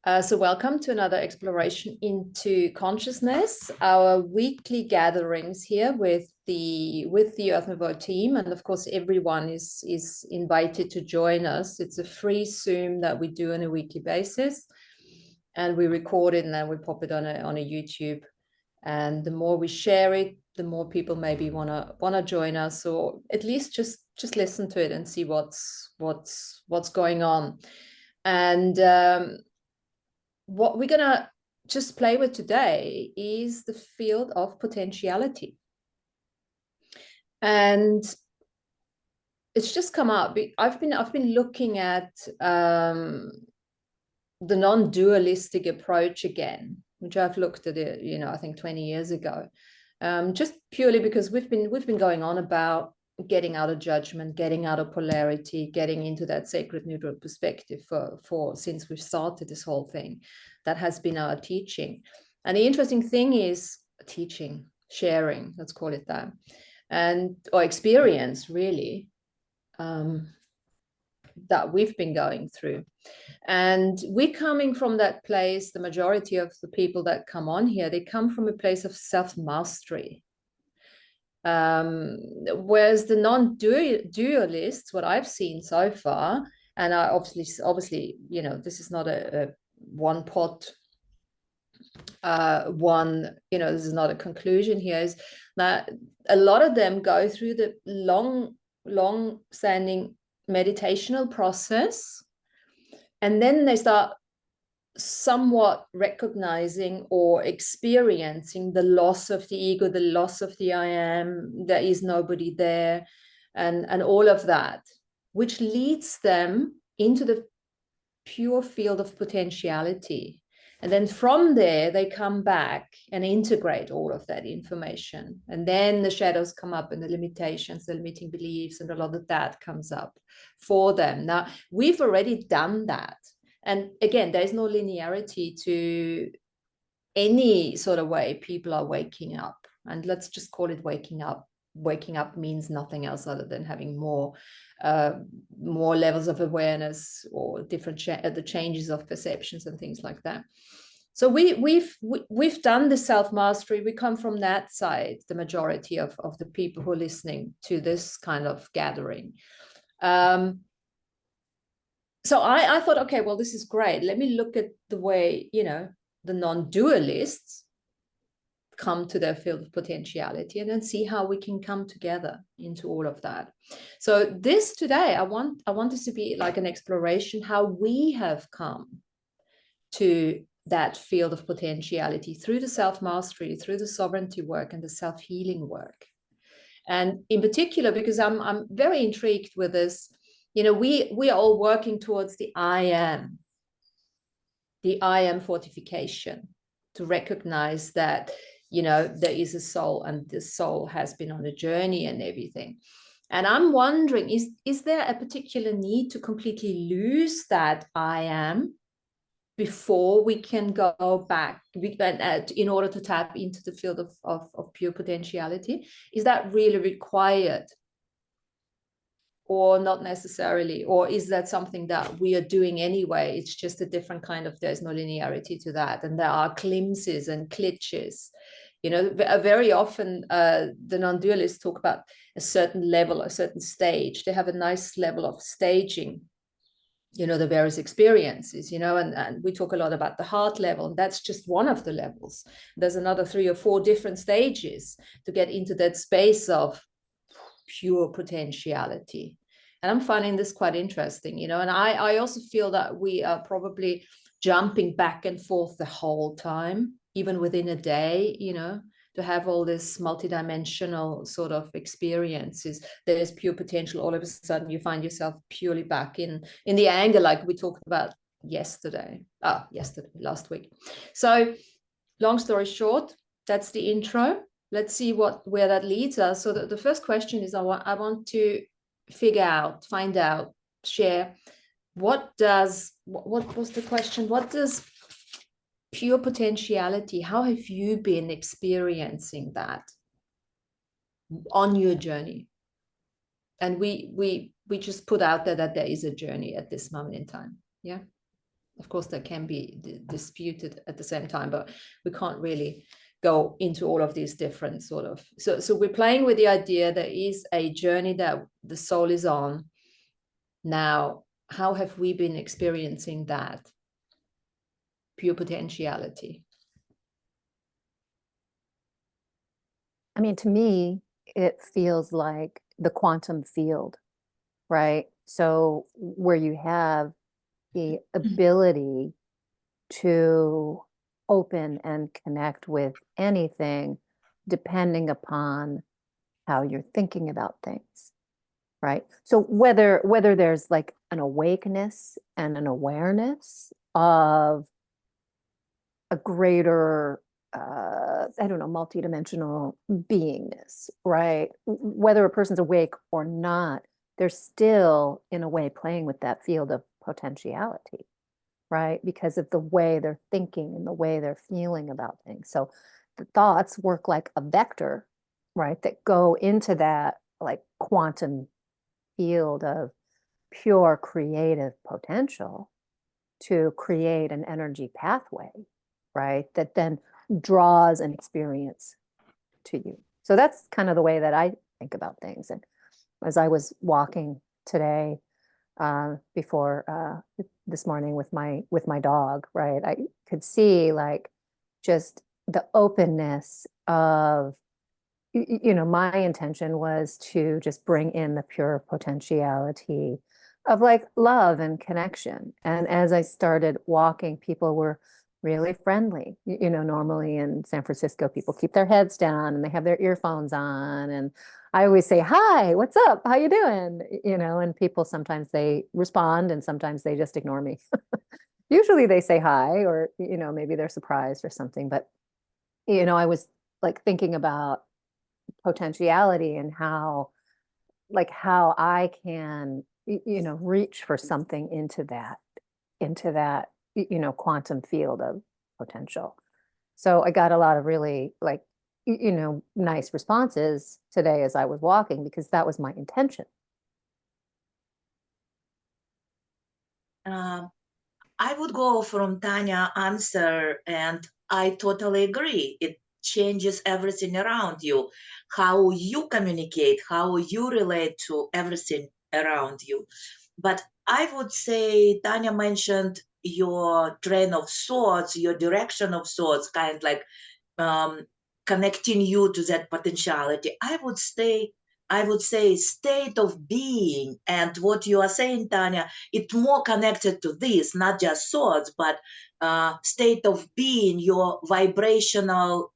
So welcome to another exploration into consciousness, our weekly gatherings here with the Earth Nouveau team, and of course everyone is invited to join us. It's a free Zoom that we do on a weekly basis, and we record it and then we pop it on a YouTube. And the more we share it, the more people maybe wanna join us, or at least just listen to it and see what's going on. And what we're gonna just play with today is the field of potentiality. And it's just come up. I've been looking at the non-dualistic approach again, which I've looked at it, I think 20 years ago, just purely because we've been going on about getting out of judgment, getting out of polarity, getting into that sacred neutral perspective for since we've started this whole thing. That has been our teaching. And the interesting thing is teaching, sharing, let's call it that, or experience really, that we've been going through. And we're coming from that place, the majority of the people that come on here, they come from a place of self-mastery. Whereas the non-dualists, what I've seen so far, and I obviously, this is not a one pot, this is not a conclusion here, is that a lot of them go through the long-standing meditational process, and then they start somewhat recognizing or experiencing the loss of the ego, the loss of the I am, there is nobody there, and all of that, which leads them into the pure field of potentiality. And then from there, they come back and integrate all of that information. And then the shadows come up and the limitations, the limiting beliefs, and a lot of that comes up for them. Now, we've already done that. And again, there's no linearity to any sort of way people are waking up. And let's just call it waking up. Waking up means nothing else other than having more levels of awareness, or different the changes of perceptions and things like that. So we've done the self-mastery. We come from that side, the majority of the people who are listening to this kind of gathering. So I thought, okay, well, this is great. Let me look at the way, the non-dualists come to their field of potentiality, and then see how we can come together into all of that. So this today, I want this to be like an exploration, how we have come to that field of potentiality through the self-mastery, through the sovereignty work and the self-healing work. And in particular, because I'm very intrigued with this, we are all working towards the I am fortification, to recognize that, there is a soul, and the soul has been on a journey and everything. And I'm wondering, is there a particular need to completely lose that I am before we can go back in order to tap into the field of pure potentiality? Is that really required? Or not necessarily? Or is that something that we are doing anyway? It's just a different kind of, there's no linearity to that. And there are glimpses and glitches. Very often the non-dualists talk about a certain level, a certain stage. They have a nice level of staging, the various experiences, and we talk a lot about the heart level, and that's just one of the levels. There's another 3 or 4 different stages to get into that space of pure potentiality. And I'm finding this quite interesting, and I also feel that we are probably jumping back and forth the whole time, even within a day, to have all this multidimensional sort of experiences. There's pure potential. All of a sudden you find yourself purely back in the anger, like we talked about last week. So long story short, that's the intro. Let's see where that leads us. So the first question is, I want to find out, share, what was the question? What does pure potentiality, how have you been experiencing that on your journey? And we just put out there that there is a journey at this moment in time. Yeah. of course, that can be disputed at the same time, but we can't really go into all of these different sort of, so we're playing with the idea there is a journey that the soul is on. Now, how have we been experiencing that pure potentiality? I mean, to me, it feels like the quantum field, right? So where you have the ability to open and connect with anything depending upon how you're thinking about things, right? So whether there's like an awakeness and an awareness of a greater I don't know, multidimensional beingness, right? Whether a person's awake or not, they're still in a way playing with that field of potentiality, right? Because of the way they're thinking and the way they're feeling about things. So the thoughts work like a vector, right? That go into that like quantum field of pure creative potential to create an energy pathway, right? That then draws an experience to you. So that's kind of the way that I think about things. And as I was walking today, before this morning with my dog, right, I could see like just the openness of, you know, my intention was to just bring in the pure potentiality of like love and connection. And as I started walking, people were really friendly. You know, normally in San Francisco, people keep their heads down and they have their earphones on. And I always say, hi, what's up? How you doing? You know, and people sometimes they respond and sometimes they just ignore me. Usually they say hi, or, you know, maybe they're surprised or something. But, you know, I was like thinking about potentiality and how I can, you know, reach for something into that, you know, quantum field of potential. So I got a lot of really like, you know, nice responses today as I was walking, because that was my intention. I would go from Tanya answer, and I totally agree. It changes everything around you, how you communicate, how you relate to everything around you. But I would say Tanya mentioned your train of thoughts, your direction of thoughts, kind of like connecting you to that potentiality. I would say state of being, and what you are saying, Tanya, it's more connected to this, not just thoughts, but state of being, your vibrational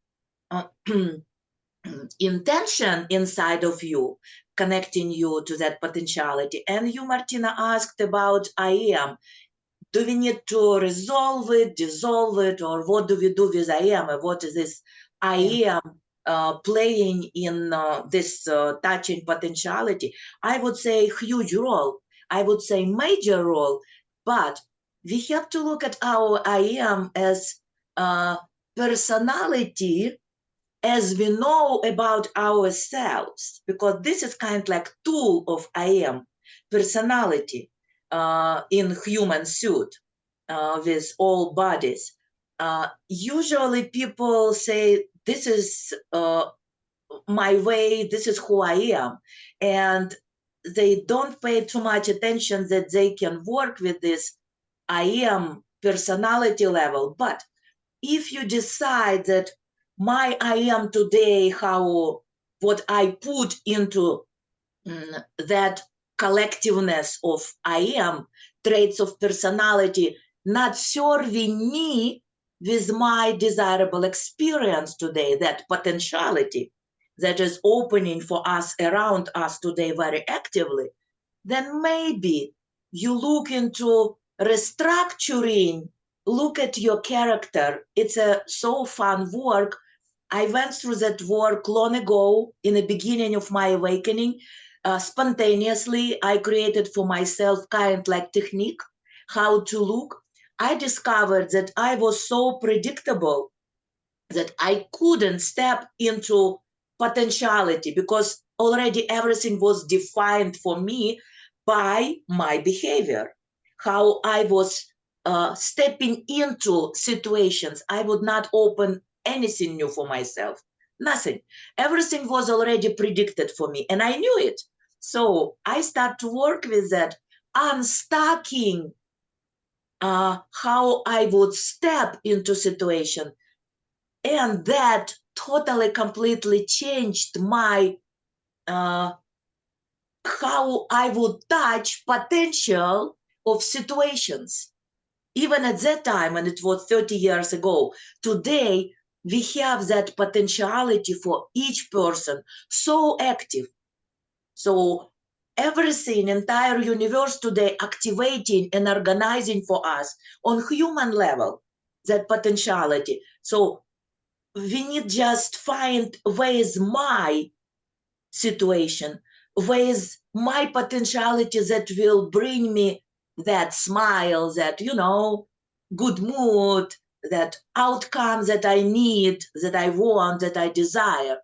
intention inside of you, connecting you to that potentiality. And you, Martina, asked about I am. Do we need to resolve it, dissolve it, or what do we do with I am? And what is this I am playing in this touching potentiality? I would say huge role. I would say major role. But we have to look at our I am as personality as we know about ourselves, because this is kind of like tool of I am, personality in human suit with all bodies. Usually people say, this is my way, this is who I am. And they don't pay too much attention that they can work with this I am personality level. But if you decide that my I am today, how what I put into that collectiveness of I am, traits of personality, not serving me with my desirable experience today, that potentiality that is opening for us around us today very actively, then maybe you look into restructuring, look at your character. It's a so fun work. I went through that work long ago in the beginning of my awakening. Spontaneously, I created for myself kind of like technique, how to look. I discovered that I was so predictable that I couldn't step into potentiality because already everything was defined for me by my behavior, how I was stepping into situations, I would not open anything new for myself. Nothing. Everything was already predicted for me, and I knew it. So I start to work with that, unstacking how I would step into situation, and that totally, completely changed my how I would touch potential of situations. Even at that time, and it was 30 years ago, today we have that potentiality for each person so active. So everything, entire universe today activating and organizing for us on human level, that potentiality. So we need just find where's my situation, where's my potentiality that will bring me that smile, that, you know, good mood, that outcome that I need, that I want, that I desire.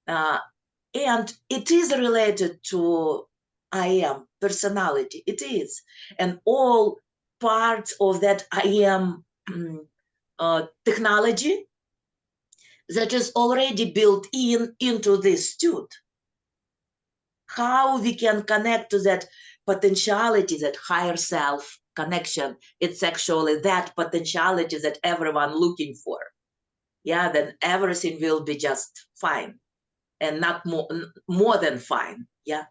And it is related to I am personality. It is. And all parts of that I am technology that is already built into this suit. How we can connect to that potentiality, that higher self connection, it's actually that potentiality that everyone looking for. Yeah, then everything will be just fine, and not more than fine. Yeah.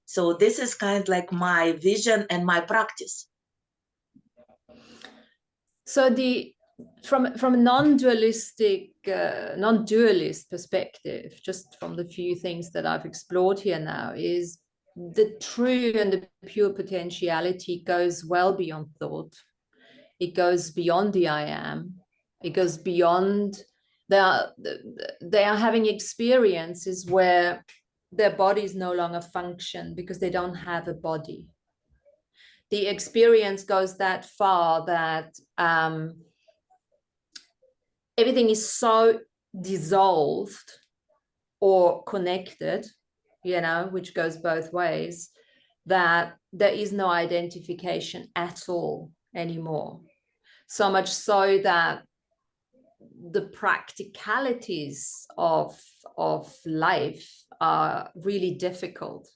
So this is kind of like my vision and my practice. So from a non-dualist perspective, just from the few things that I've explored here now, is the true and the pure potentiality goes well beyond thought. It goes beyond the I am. It goes beyond. They are having experiences where their bodies no longer function because they don't have a body. The experience goes that far that everything is so dissolved or connected, you know, which goes both ways, that there is no identification at all anymore. So much so that the practicalities of life are really difficult.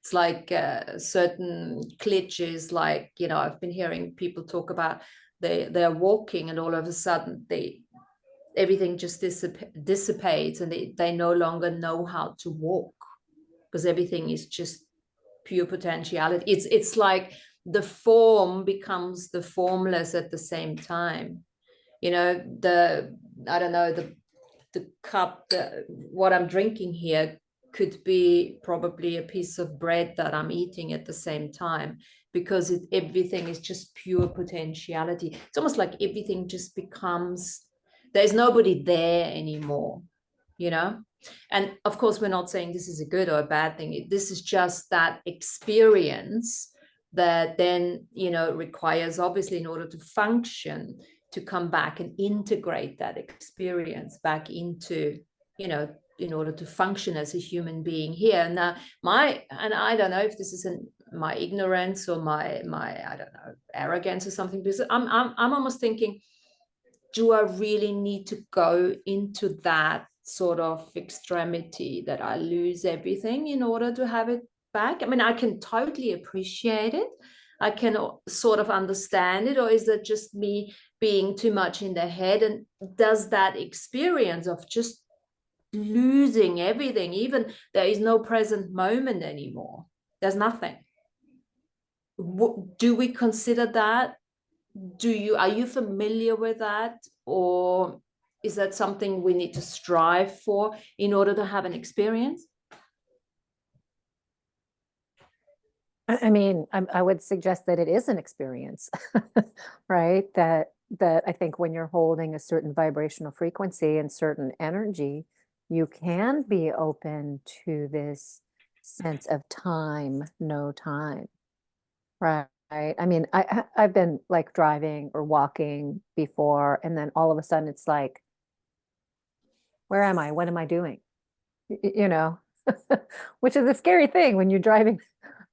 It's like certain glitches, like, you know, I've been hearing people talk about they're walking and all of a sudden everything just dissipates and they no longer know how to walk because everything is just pure potentiality. It's like the form becomes the formless at the same time. You know, I don't know, the cup, what I'm drinking here could be probably a piece of bread that I'm eating at the same time, because everything is just pure potentiality. It's almost like everything just becomes, there's nobody there anymore, you know? And of course, we're not saying this is a good or a bad thing. This is just that experience that then, you know, requires, obviously, in order to function, to come back and integrate that experience back into, you know, in order to function as a human being here. Now, and I don't know if this is my ignorance or my I don't know, arrogance or something, because I'm almost thinking, do I really need to go into that sort of extremity that I lose everything in order to have it back? I mean, I can totally appreciate it. I can sort of understand it, or is it just me being too much in the head? And does that experience of just losing everything, even there is no present moment anymore, there's nothing, do we consider that? Are you familiar with that, or is that something we need to strive for in order to have an experience? I mean, I would suggest that it is an experience, right? That I think when you're holding a certain vibrational frequency and certain energy, you can be open to this sense of time, no time, right? I mean, I've been like driving or walking before, and then all of a sudden it's like, where am I? What am I doing? You know, which is a scary thing when you're driving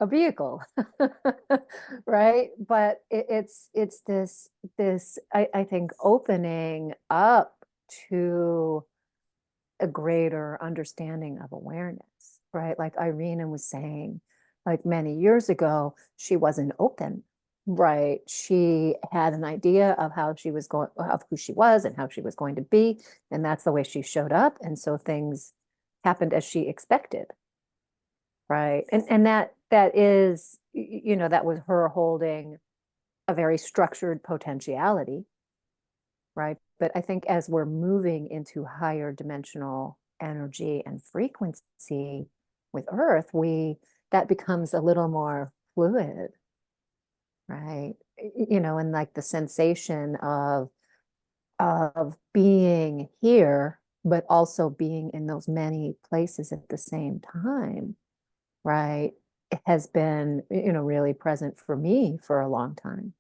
a vehicle, right? But it's this I think opening up to a greater understanding of awareness, right? Like Irina was saying, like many years ago, she wasn't open, right? She had an idea of how she was going, of who she was and how she was going to be, and that's the way she showed up. And so things happened as she expected, right? And that is, you know, that was her holding a very structured potentiality, right? But I think as we're moving into higher dimensional energy and frequency with Earth, that becomes a little more fluid, right? You know, and like the sensation of being here, but also being in those many places at the same time, right? It has been, you know, really present for me for a long time.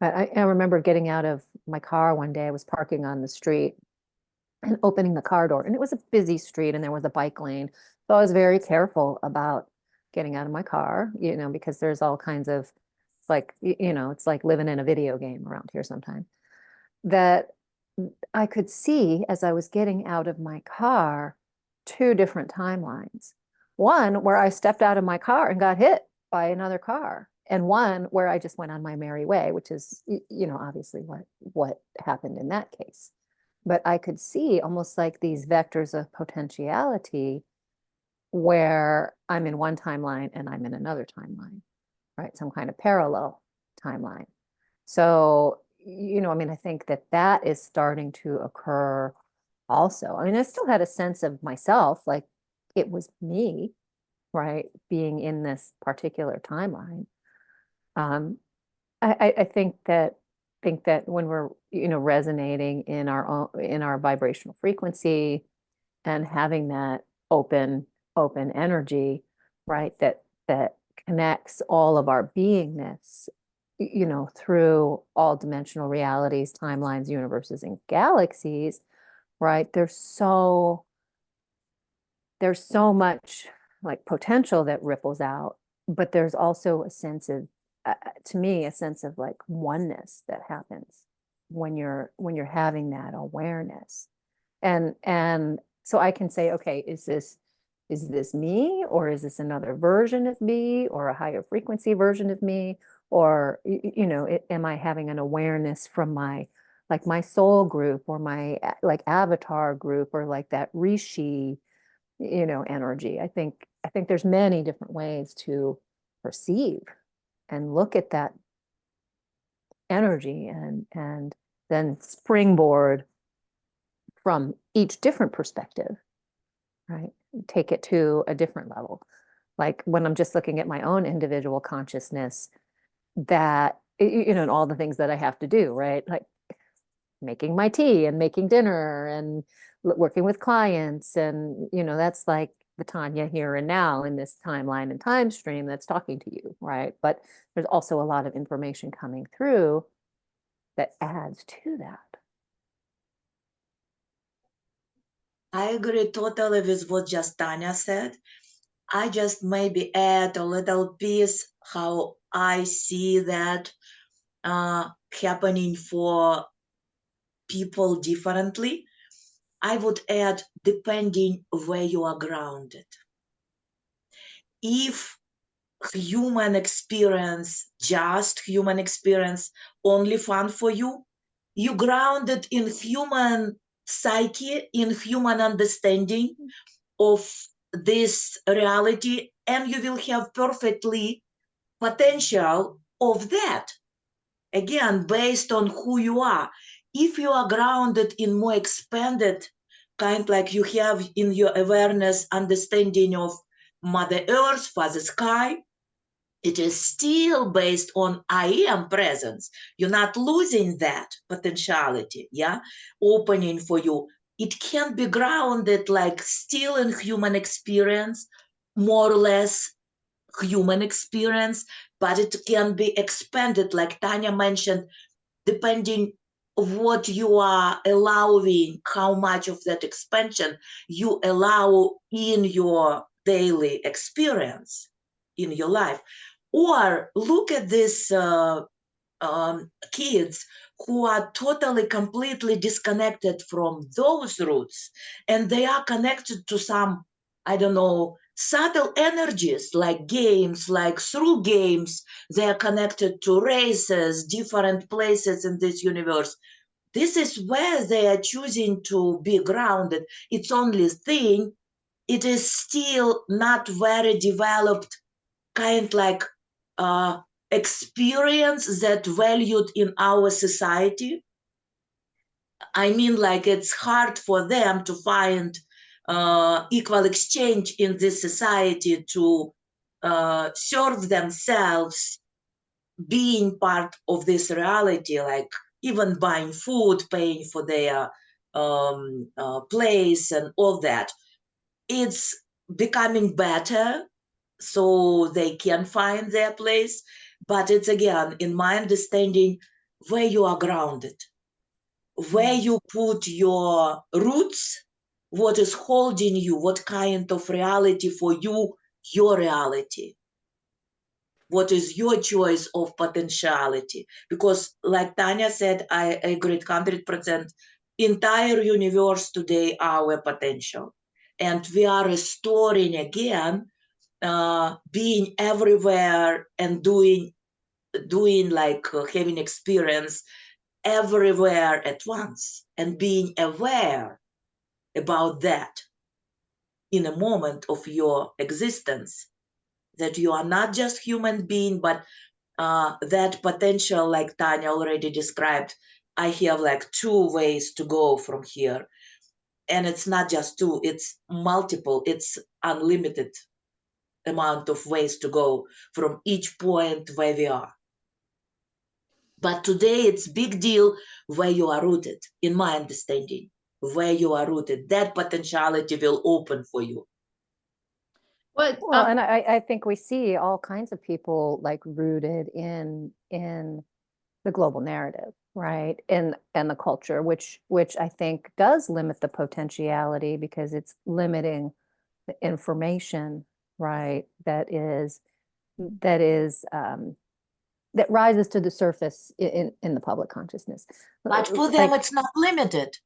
I remember getting out of my car one day. I was parking on the street and opening the car door, and it was a busy street and there was a bike lane. So I was very careful about getting out of my car, you know, because there's all kinds of, like, you know, it's like living in a video game around here sometimes. That I could see as I was getting out of my car, two different timelines. One where I stepped out of my car and got hit by another car, and one where I just went on my merry way, which is, you know, obviously what happened in that case. But I could see almost like these vectors of potentiality where I'm in one timeline and I'm in another timeline, right? Some kind of parallel timeline. So, you know, I mean, I think that is starting to occur also. I mean, I still had a sense of myself, like it was me, right, being in this particular timeline. I think that when we're, you know, resonating in our vibrational frequency and having that open energy, right, that connects all of our beingness, you know, through all dimensional realities, timelines, universes, and galaxies, right? There's so much like potential that ripples out, but there's also a sense of, to me, a sense of like oneness that happens when you're having that awareness. And so I can say, okay, is this me, or is this another version of me, or a higher frequency version of me, or, you know, am I having an awareness from my soul group, or my like avatar group, or like that rishi, you know, energy. I think there's many different ways to perceive and look at that energy, and then springboard from each different perspective, right? Take it to a different level. Like when I'm just looking at my own individual consciousness, that, you know, and all the things that I have to do, right? Like making my tea and making dinner and working with clients. And, you know, that's like the Tanya here and now in this timeline and time stream that's talking to you, right? But there's also a lot of information coming through that adds to that. I agree totally with what just Tanya said. I just maybe add a little piece how I see that happening for people differently. I would add, depending where you are grounded. If human experience, just human experience, only fun for you, you grounded in human psyche, in human understanding of this reality, and you will have perfectly potential of that. Again, based on who you are. If you are grounded in more expanded, kind like you have in your awareness, understanding of Mother Earth, Father Sky, it is still based on I am presence. You're not losing that potentiality, yeah, opening for you. It can be grounded like still in human experience, more or less human experience, but it can be expanded, like Tanya mentioned, depending what you are allowing, how much of that expansion you allow in your daily experience. in your life. Or look at this kids who are totally, completely disconnected from those roots, and they are connected to some, I don't know, subtle energies like games, like through games, they are connected to races, different places in this universe. This is where they are choosing to be grounded. It's only thing, it is still not very developed, kind like experience that valued in our society. I mean, like it's hard for them to find equal exchange in this society to serve themselves, being part of this reality, like even buying food, paying for their place and all that. It's becoming better so they can find their place. But it's again, in my understanding, where you are grounded, where you put your roots, what is holding you, what kind of reality for you, your reality. What is your choice of potentiality? Because like Tanya said, I agree 100%, entire universe today, our potential. And we are restoring again, being everywhere and doing like having experience everywhere at once and being aware about that in a moment of your existence, that you are not just human being, but that potential, like Tanya already described, I have like 2 ways to go from here. And it's not just 2, it's multiple, it's unlimited amount of ways to go from each point where we are. But today it's big deal where you are rooted, in my understanding, where you are rooted. That potentiality will open for you. Well, and I think we see all kinds of people like rooted in the global narrative, right? And the culture, which I think does limit the potentiality because it's limiting the information, right? That rises to the surface in the public consciousness. But for them, it's not limited.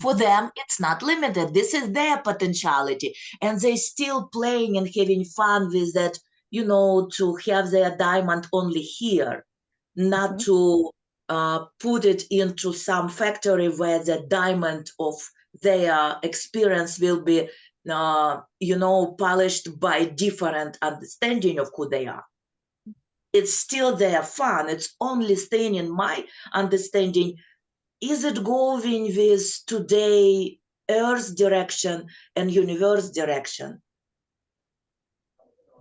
For them, it's not limited. This is their potentiality. And they still playing and having fun with that, you know, to have their diamond only here, not to put it into some factory where the diamond of their experience will be, you know, polished by different understanding of who they are. It's still their fun. It's only staying in my understanding. Is it going with today Earth's direction and universe direction?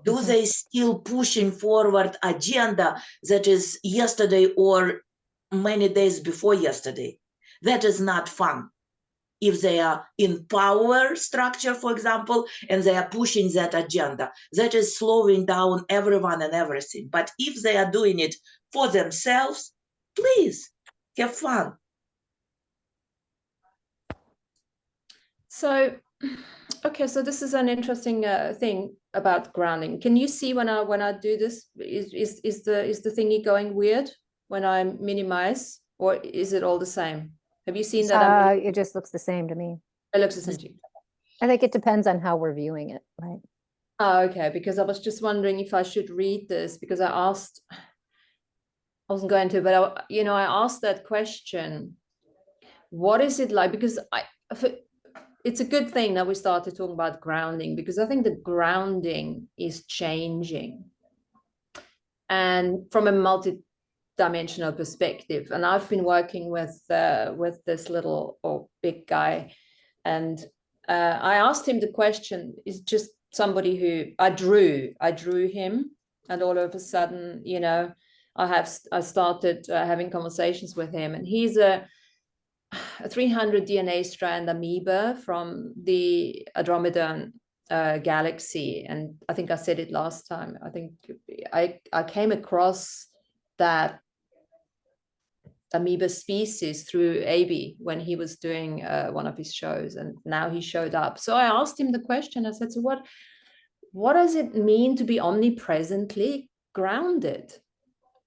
Do they still pushing forward agenda that is yesterday or many days before yesterday? That is not fun. If they are in power structure, for example, and they are pushing that agenda, that is slowing down everyone and everything. But if they are doing it for themselves, please have fun. So, okay, so this is an interesting thing about grounding. Can you see when I do this, is the thingy going weird when I minimize, or is it all the same? Have you seen that? It just looks the same to me. It looks the same to you. I think it depends on how we're viewing it, right? Oh, okay, because I was just wondering if I should read this, because I wasn't going to, but I asked that question. What is it like? Because it's a good thing that we started talking about grounding, because I think the grounding is changing, and from a multi-dimensional perspective. And I've been working with this little or big guy, and I asked him the question. Is just somebody who I drew him, and all of a sudden, I started having conversations with him, and he's a 300 DNA strand amoeba from the Andromeda galaxy. And I think I said it last time. I think I came across that amoeba species through AB when he was doing one of his shows, and now he showed up. So I asked him the question. I said, so what does it mean to be omnipresently grounded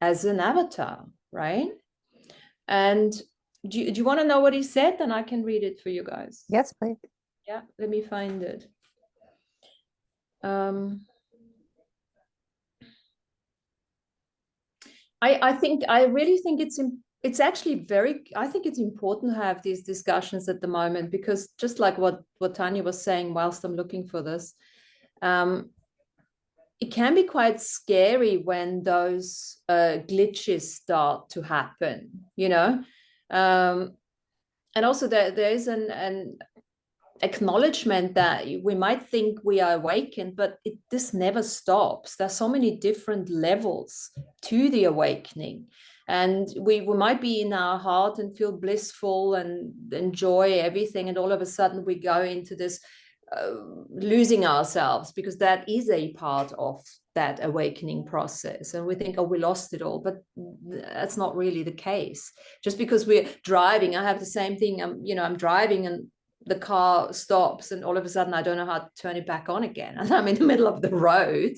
as an avatar, right? And do you want to know what he said? Then I can read it for you guys. Yes, please. Yeah, let me find it. I really think it's actually I think it's important to have these discussions at the moment, because just like what Tanya was saying whilst I'm looking for this, it can be quite scary when those glitches start to happen, you know. And also there is an acknowledgement that we might think we are awakened, but this never stops. There's so many different levels to the awakening, and we might be in our heart and feel blissful and enjoy everything, and all of a sudden we go into this losing ourselves, because that is a part of that awakening process, and we think, oh, we lost it all, but that's not really the case. Just because we're driving, I have the same thing. I'm driving and the car stops, and all of a sudden I don't know how to turn it back on again, and I'm in the middle of the road,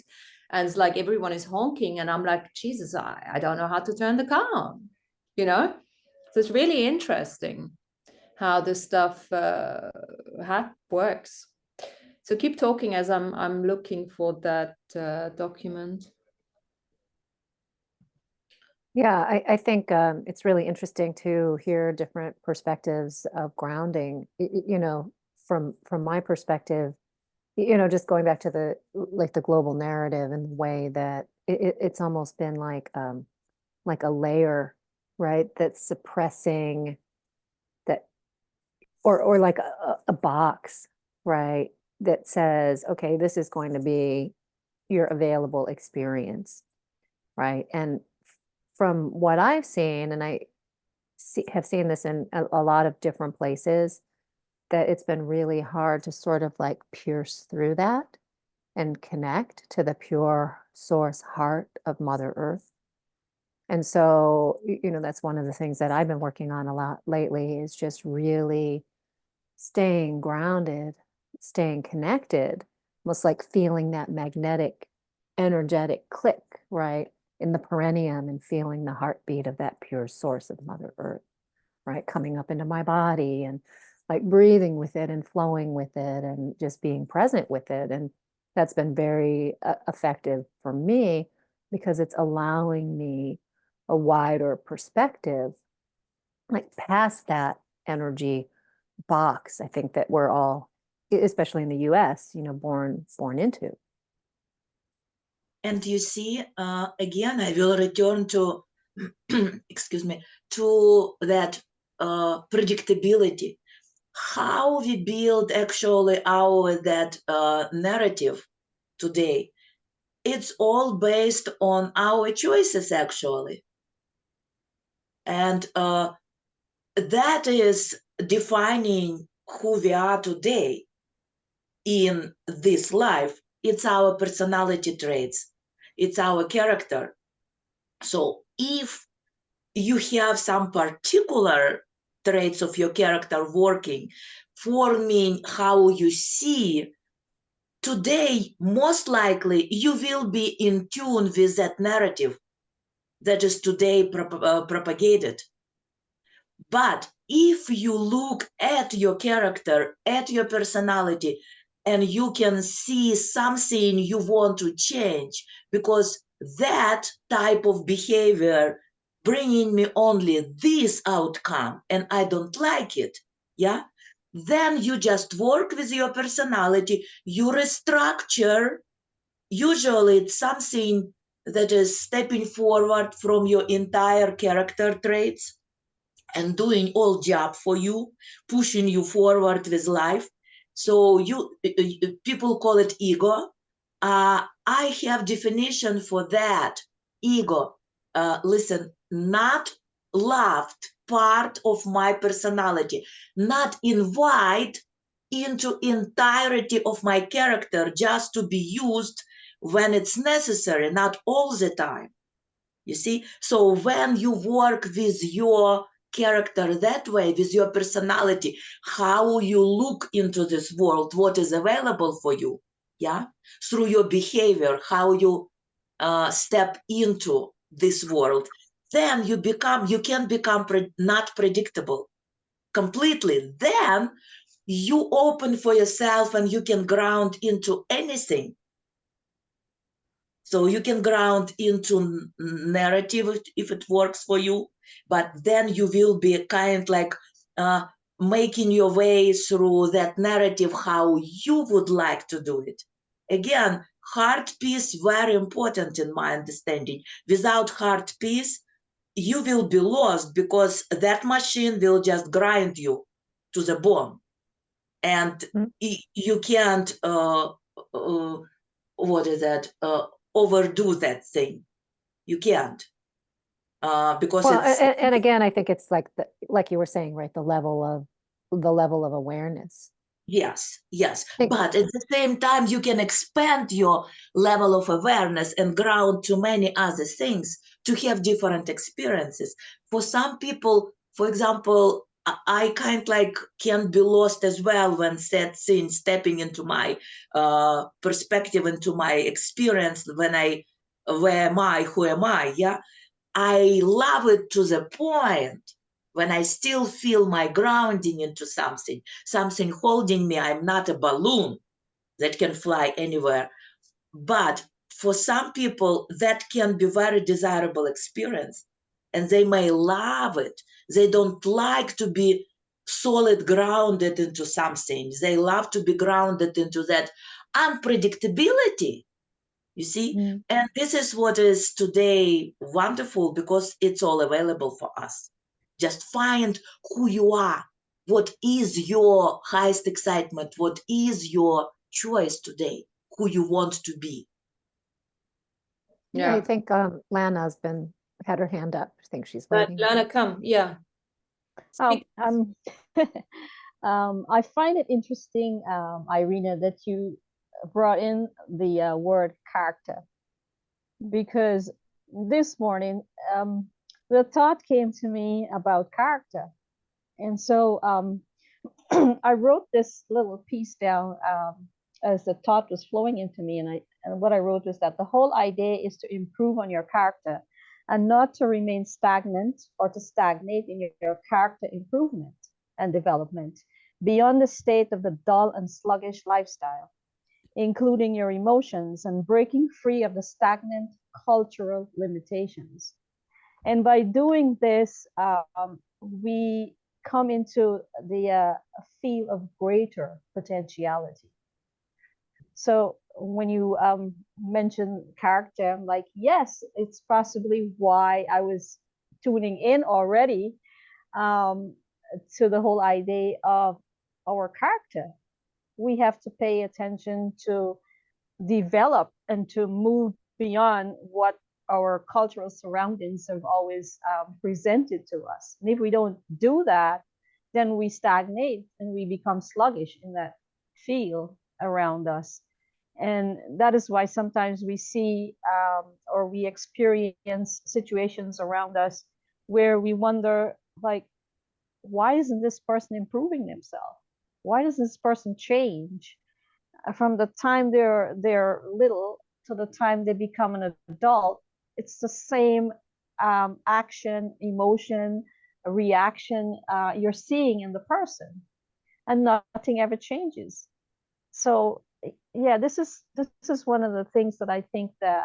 and it's like everyone is honking, and I'm like, Jesus, I don't know how to turn the car on, you know. So it's really interesting how this stuff works. So keep talking as I'm looking for that document. Yeah, I think it's really interesting to hear different perspectives of grounding. You know, from my perspective, you know, just going back to the global narrative and the way that it's almost been like a layer, right? That's suppressing that, or like a box, right? That says, okay, this is going to be your available experience, right? And from what I've seen, and I have seen this in a lot of different places, that it's been really hard to sort of like pierce through that and connect to the pure source heart of Mother Earth. And so, you know, that's one of the things that I've been working on a lot lately, is just really staying grounded, staying connected, almost like feeling that magnetic, energetic click, right, in the perineum, and feeling the heartbeat of that pure source of Mother Earth, right, coming up into my body, and like breathing with it and flowing with it and just being present with it. And that's been very effective for me, because it's allowing me a wider perspective, like past that energy box, I think, that we're all, especially in the US, you know, born into. And you see, again, I will return to, excuse me, to that predictability. How we build actually that narrative today, it's all based on our choices, actually. And that is defining who we are today in this life. It's our personality traits. It's our character. So if you have some particular traits of your character working, forming how you see today, most likely you will be in tune with that narrative that is today propagated. But if you look at your character, at your personality, and you can see something you want to change, because that type of behavior bringing me only this outcome and I don't like it, yeah, then you just work with your personality, you restructure. Usually it's something that is stepping forward from your entire character traits and doing all job for you, pushing you forward with life. So people call it ego. I have definition for that. Ego, listen, not loved part of my personality, not invite into entirety of my character just to be used when it's necessary, not all the time. You see? So when you work with your character that way, with your personality, how you look into this world, what is available for you, yeah, through your behavior, how you step into this world, then you can become not predictable completely. Then you open for yourself and you can ground into anything. So you can ground into narrative if it works for you, but then you will be kind like making your way through that narrative how you would like to do it. Again, heart peace, very important in my understanding. Without heart peace, you will be lost because that machine will just grind you to the bone. And you can't, what is that, overdo that thing. You can't. Because well, it's and again, I think it's like like you were saying, right? The level of awareness. yes. But at the same time, you can expand your level of awareness and ground to many other things to have different experiences. For some people, for example, I kind like can be lost as well when stepping into my perspective, into my experience, where am I, who am I, yeah? I love it to the point when I still feel my grounding into something holding me. I'm not a balloon that can fly anywhere. But for some people, that can be very desirable experience. And they may love it. They don't like to be solid grounded into something. They love to be grounded into that unpredictability. You see? And this is what is today wonderful because it's all available for us. Just find who you are. What is your highest excitement? What is your choice today? Who you want to be? Yeah, I think Lana's had her hand up. I think she's waiting. Lana, come. Yeah. I find it interesting, Irina, that you brought in the word character, because this morning the thought came to me about character, and so I wrote this little piece down as the thought was flowing into me, and what I wrote was that the whole idea is to improve on your character and not to remain stagnant or to stagnate in your character improvement and development beyond the state of the dull and sluggish lifestyle, including your emotions and breaking free of the stagnant cultural limitations. And by doing this, we come into the field of greater potentiality. So when you mention character, I'm like, yes, it's possibly why I was tuning in already to the whole idea of our character. We have to pay attention to develop and to move beyond what our cultural surroundings have always presented to us. And if we don't do that, then we stagnate and we become sluggish in that field around us. And that is why sometimes we see or we experience situations around us where we wonder, like, why isn't this person improving themselves? Why does this person change from the time they're little to the time they become an adult? It's the same action, emotion, reaction you're seeing in the person, and nothing ever changes. So yeah, this is one of the things that I think that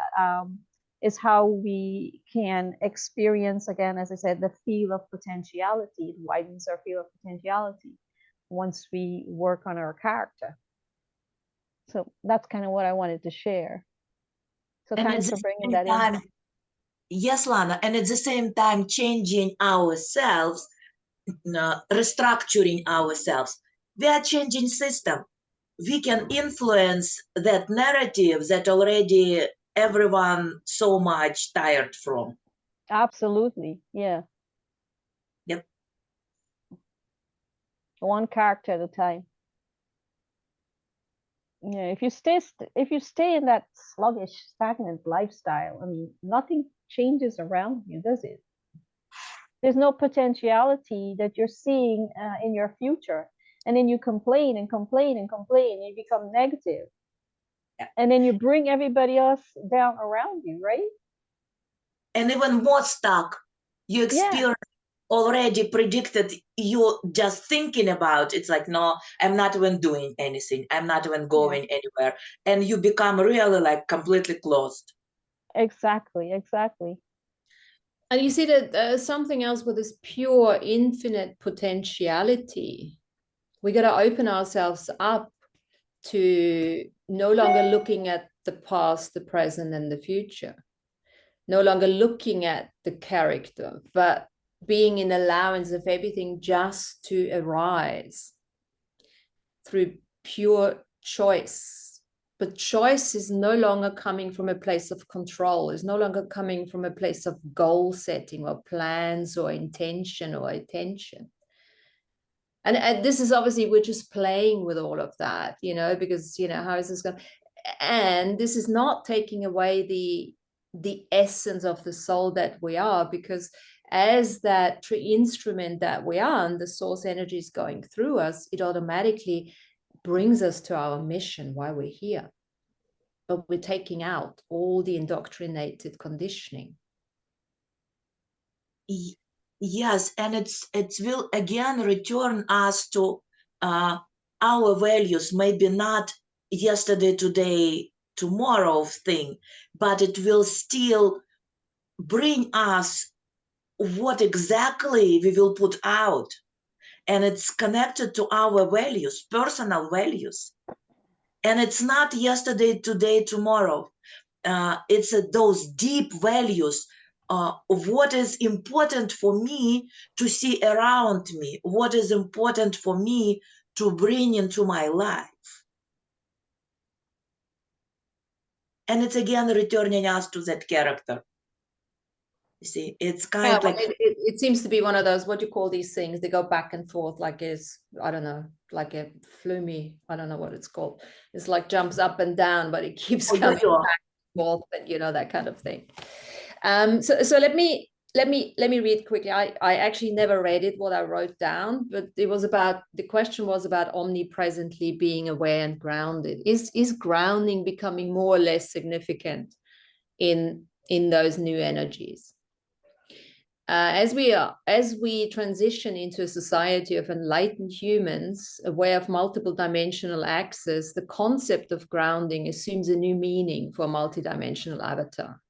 is how we can experience, again, as I said, the field of potentiality. It widens our field of potentiality once we work on our character. So that's kind of what I wanted to share. So And thanks for bringing that in. Yes, Lana, and at the same time changing ourselves, restructuring ourselves. We are changing system. We can influence that narrative that already everyone so much tired from. Absolutely, yeah. Yep. One character at a time. Yeah, if you stay in that sluggish, stagnant lifestyle, I mean, nothing changes around you, does it? There's no potentiality that you're seeing in your future, and then you complain and complain and complain, and you become negative. And then you bring everybody else down around you, right? And even more stuck. You experience already predicted, you just thinking about it's like, no, I'm not even doing anything. I'm not even going anywhere. And you become really like completely closed. Exactly, exactly. And you see that something else with this pure infinite potentiality, we got to open ourselves up to no longer looking at the past, the present, and the future. No longer looking at the character, but being in allowance of everything just to arise through pure choice. But choice is no longer coming from a place of control, is no longer coming from a place of goal setting or plans or intention or attention. And this is obviously, we're just playing with all of that, you know, because, you know, how is this going? And this is not taking away the essence of the soul that we are, because as that instrument that we are, and the source energy is going through us, it automatically brings us to our mission, why we're here. But we're taking out all the indoctrinated conditioning. Yes, and it will again return us to our values, maybe not yesterday, today, tomorrow thing, but it will still bring us what exactly we will put out. And it's connected to our values, personal values. And it's not yesterday, today, tomorrow. It's those deep values of what is important for me to see around me, what is important for me to bring into my life. And it's again returning us to that character. You see, it's kind of like... It seems to be one of those, what do you call these things? They go back and forth like is, I don't know, like a flummy, I don't know what it's called. It's like jumps up and down, but it keeps coming back and forth, and you know, that kind of thing. So let me read quickly. I actually never read it, what I wrote down, but it was about, the question was about omnipresently being aware and grounded. Is grounding becoming more or less significant in those new energies? As we transition into a society of enlightened humans, aware of multiple dimensional access, the concept of grounding assumes a new meaning for a multidimensional avatar.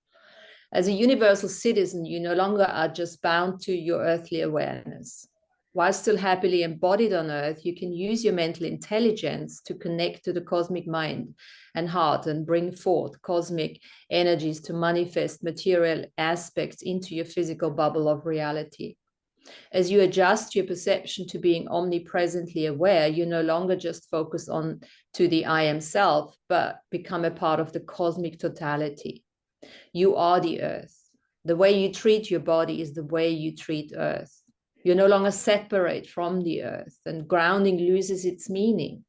As a universal citizen, you no longer are just bound to your earthly awareness. While still happily embodied on Earth, you can use your mental intelligence to connect to the cosmic mind and heart and bring forth cosmic energies to manifest material aspects into your physical bubble of reality. As you adjust your perception to being omnipresently aware, you no longer just focus on to the I am self, but become a part of the cosmic totality. You are the Earth. The way you treat your body is the way you treat Earth. You're no longer separate from the Earth, and grounding loses its meaning.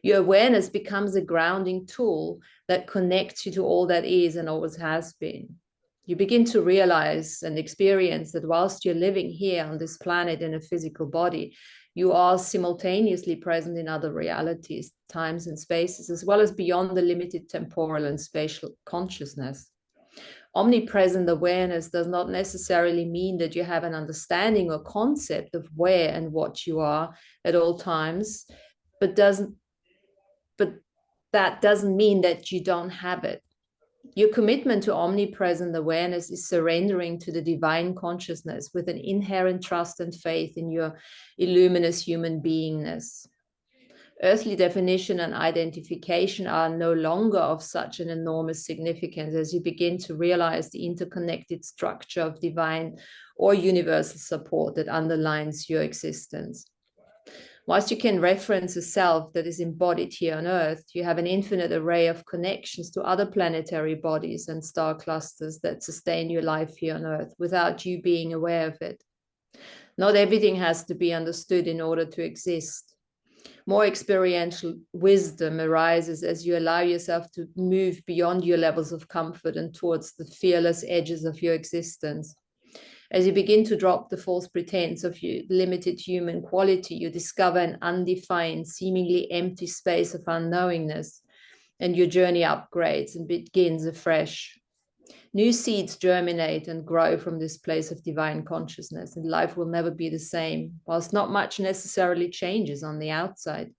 Your awareness becomes a grounding tool that connects you to all that is and always has been. You begin to realize and experience that whilst you're living here on this planet in a physical body, you are simultaneously present in other realities, times and spaces, as well as beyond the limited temporal and spatial consciousness. Omnipresent awareness does not necessarily mean that you have an understanding or concept of where and what you are at all times, but that doesn't mean that you don't have it. Your commitment to omnipresent awareness is surrendering to the divine consciousness with an inherent trust and faith in your lluminous human beingness. Earthly definition and identification are no longer of such an enormous significance as you begin to realize the interconnected structure of divine or universal support that underlines your existence. Whilst you can reference a self that is embodied here on Earth, you have an infinite array of connections to other planetary bodies and star clusters that sustain your life here on Earth without you being aware of it. Not everything has to be understood in order to exist. More experiential wisdom arises as you allow yourself to move beyond your levels of comfort and towards the fearless edges of your existence. As you begin to drop the false pretense of your limited human quality, you discover an undefined, seemingly empty space of unknowingness and your journey upgrades and begins afresh. New seeds germinate and grow from this place of divine consciousness, and life will never be the same, whilst not much necessarily changes on the outside.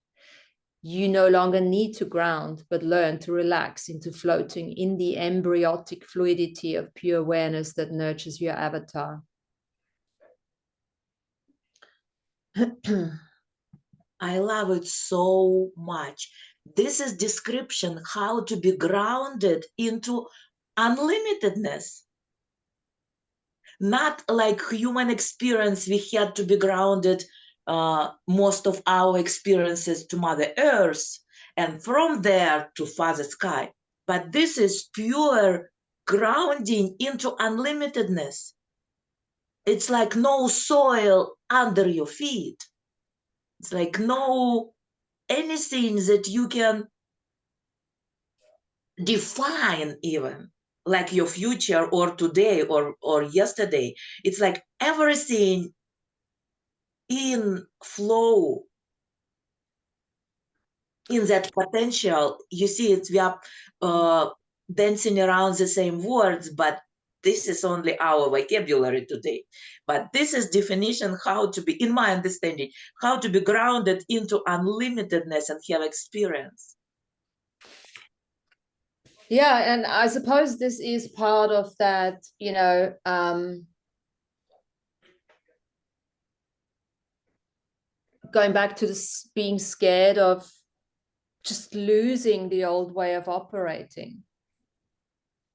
You no longer need to ground, but learn to relax into floating in the embryotic fluidity of pure awareness that nurtures your avatar. I love it so much. This is description how to be grounded into unlimitedness. Not like human experience, we had to be grounded most of our experiences to Mother Earth and from there to Father Sky. But this is pure grounding into unlimitedness. It's like no soil under your feet. It's like no anything that you can define even, like your future or today or yesterday. It's like everything in flow, in that potential. You see, it's we are dancing around the same words, but this is only our vocabulary today. But this is definition how to be, in my understanding, how to be grounded into unlimitedness and have experience. Yeah, and I suppose this is part of that, you know, going back to this being scared of just losing the old way of operating.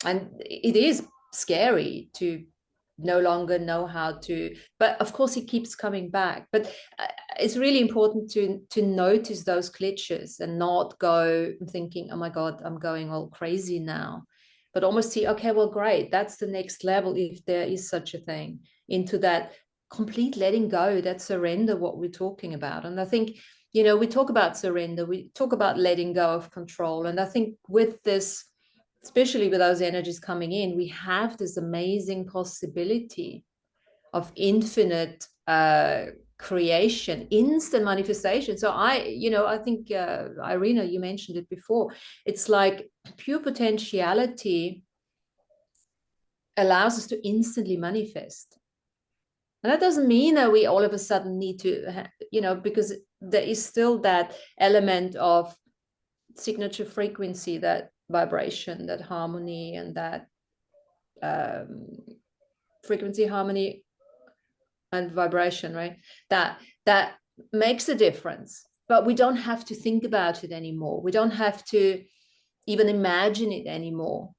And it is scary to no longer know how to, but of course it keeps coming back. But it's really important to notice those glitches and not go thinking, oh my God, I'm going all crazy now, but almost see, okay, well, great, that's the next level, if there is such a thing, into that complete letting go, that surrender, what we're talking about. And I think, you know, we talk about surrender, we talk about letting go of control. And I think with this, especially with those energies coming in, we have this amazing possibility of infinite creation, instant manifestation. So I think, Irina, you mentioned it before, it's like pure potentiality allows us to instantly manifest. And that doesn't mean that we all of a sudden need to, because there is still that element of signature frequency, that vibration, that harmony, and that frequency, harmony, and vibration, right? That makes a difference. But we don't have to think about it anymore. We don't have to even imagine it anymore,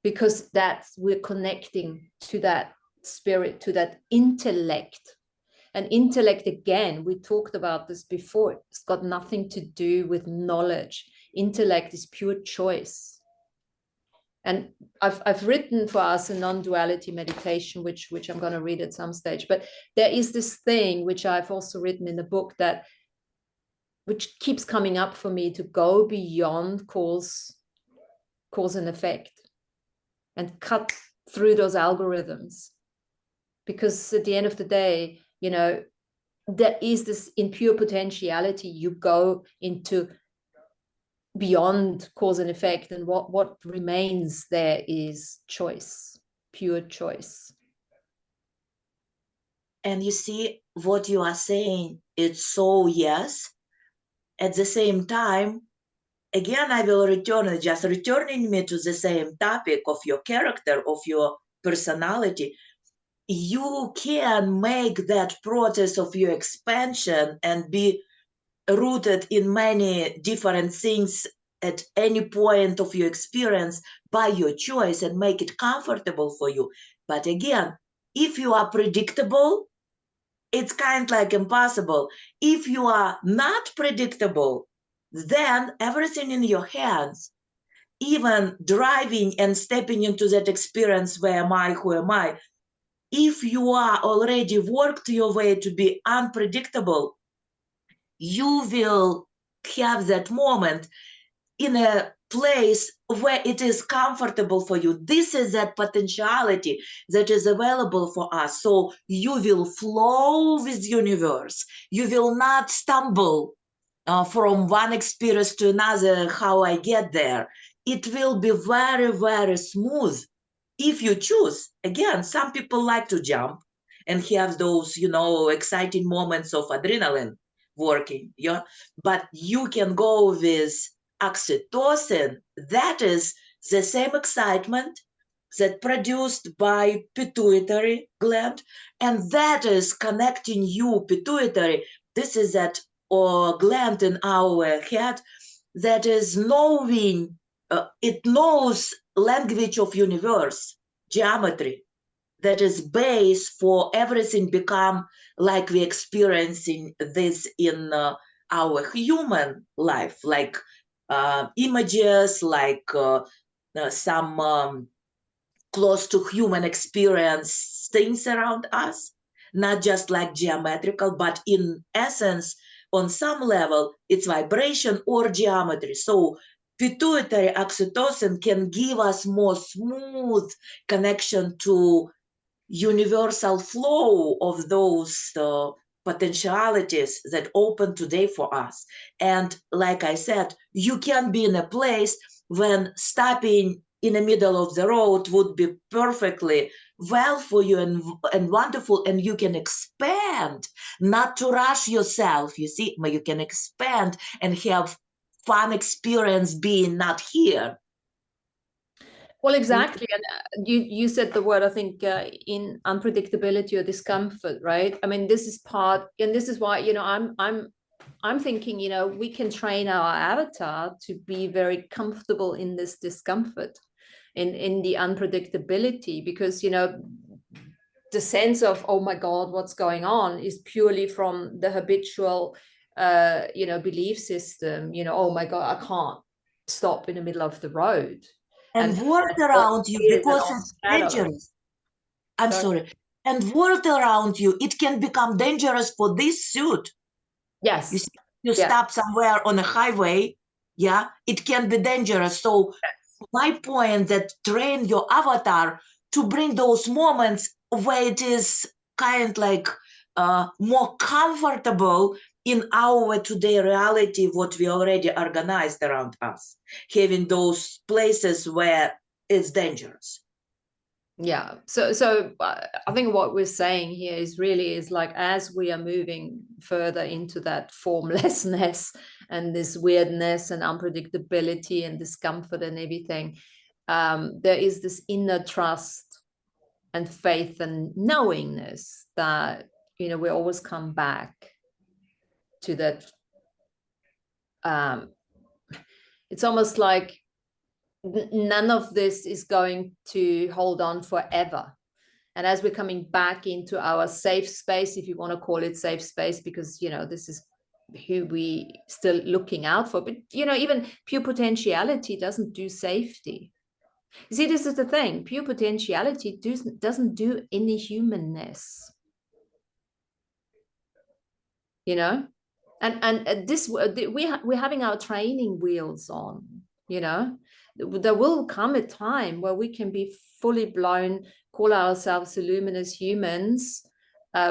because we're connecting to that spirit, to that intellect. And intellect, again, we talked about this before, it's got nothing to do with knowledge. Intellect is pure choice. And I've written for us a non-duality meditation, which I'm going to read at some stage. But there is this thing which I've also written in the book, which keeps coming up for me, to go beyond cause and effect and cut through those algorithms. Because at the end of the day, there is this, in pure potentiality, you go into beyond cause and effect, and what remains there is choice, pure choice. And you see what you are saying, it's so yes. At the same time, again, I will return, just returning me to the same topic of your character, of your personality. You can make that process of your expansion and be rooted in many different things at any point of your experience by your choice and make it comfortable for you. But again, if you are predictable, it's kind of like impossible. If you are not predictable, then everything in your hands, even driving and stepping into that experience, where am I, who am I? If you are already worked your way to be unpredictable, you will have that moment in a place where it is comfortable for you. This is that potentiality that is available for us. So you will flow with the universe. You will not stumble from one experience to another, how I get there. It will be very, very smooth if you choose. Again, some people like to jump and have those, you know, exciting moments of adrenaline working. Yeah, but you can go with oxytocin. That is the same excitement that produced by pituitary gland, and that is connecting you pituitary. This is that gland in our head that is knowing, it knows language of universe, geometry, that is base for everything become like we experiencing this in our human life, like images, like some close to human experience things around us, not just like geometrical, but in essence, on some level, it's vibration or geometry. So pituitary oxytocin can give us more smooth connection to universal flow of those potentialities that open today for us. And like I said, you can be in a place when stopping in the middle of the road would be perfectly well for you and wonderful, and you can expand, not to rush yourself, you see, but you can expand and have fun experience being not here. Well, exactly. And you said the word, I think, in unpredictability or discomfort, right? I mean, this is part, and this is why, you know, I'm thinking, you know, we can train our avatar to be very comfortable in this discomfort, in the unpredictability, because, you know, the sense of, oh my God, what's going on is purely from the habitual, you know, belief system, you know, oh my God, I can't stop in the middle of the road. And world around you, because it's dangerous. I'm sorry. And world around you, it can become dangerous for this suit. Yes. You see, you stop somewhere on a highway, yeah, it can be dangerous. So my point that train your avatar to bring those moments where it is kind like more comfortable in our today reality, what we already organized around us, having those places where it's dangerous. Yeah. So I think what we're saying here is really is like, as we are moving further into that formlessness and this weirdness and unpredictability and discomfort and everything, there is this inner trust and faith and knowingness that, you know, we always come back to that. It's almost like none of this is going to hold on forever. And as we're coming back into our safe space, if you want to call it safe space, because, you know, this is who we still looking out for. But, you know, even pure potentiality doesn't do safety. You see, this is the thing. Pure potentiality doesn't do any humanness. You know, and this we're having our training wheels on. You know, there will come a time where we can be fully blown, call ourselves lluminous humans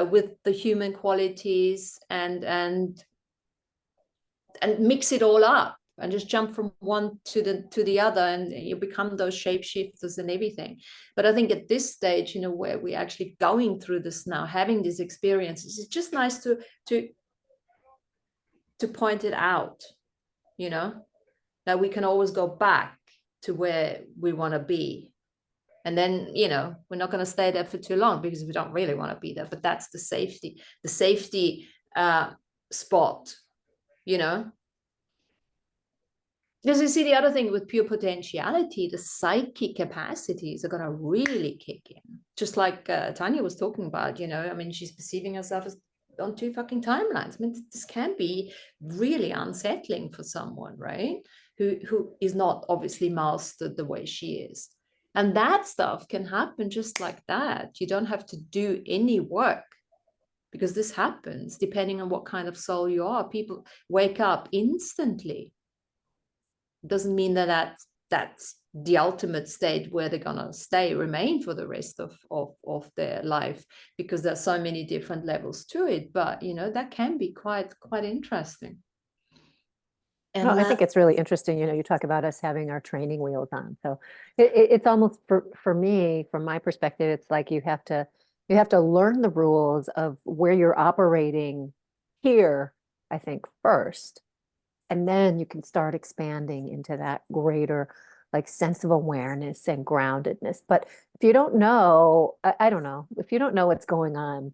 with the human qualities and mix it all up and just jump from one to the other, and you become those shapeshifters and everything. But I think at this stage, you know, where we're actually going through this now, having these experiences, it's just nice to point it out, you know, that we can always go back to where we want to be. And then, you know, we're not going to stay there for too long because we don't really want to be there. But that's the safety spot, you know. Because you see, the other thing with pure potentiality, the psychic capacities are going to really kick in. Just like Tanya was talking about, you know, I mean, she's perceiving herself as on two fucking timelines. I mean, this can be really unsettling for someone, right? Who is not obviously mastered the way she is. And that stuff can happen just like that. You don't have to do any work, because this happens depending on what kind of soul you are. People wake up instantly. Doesn't mean that that's the ultimate state where they're gonna remain for the rest of their life, because there's so many different levels to it. But you know, that can be quite interesting. And No, I think it's really interesting. You know, you talk about us having our training wheels on. So it's almost for me, from my perspective, it's like you have to learn the rules of where you're operating here, I think, first. And then you can start expanding into that greater like sense of awareness and groundedness. But if you don't know, I don't know, if you don't know what's going on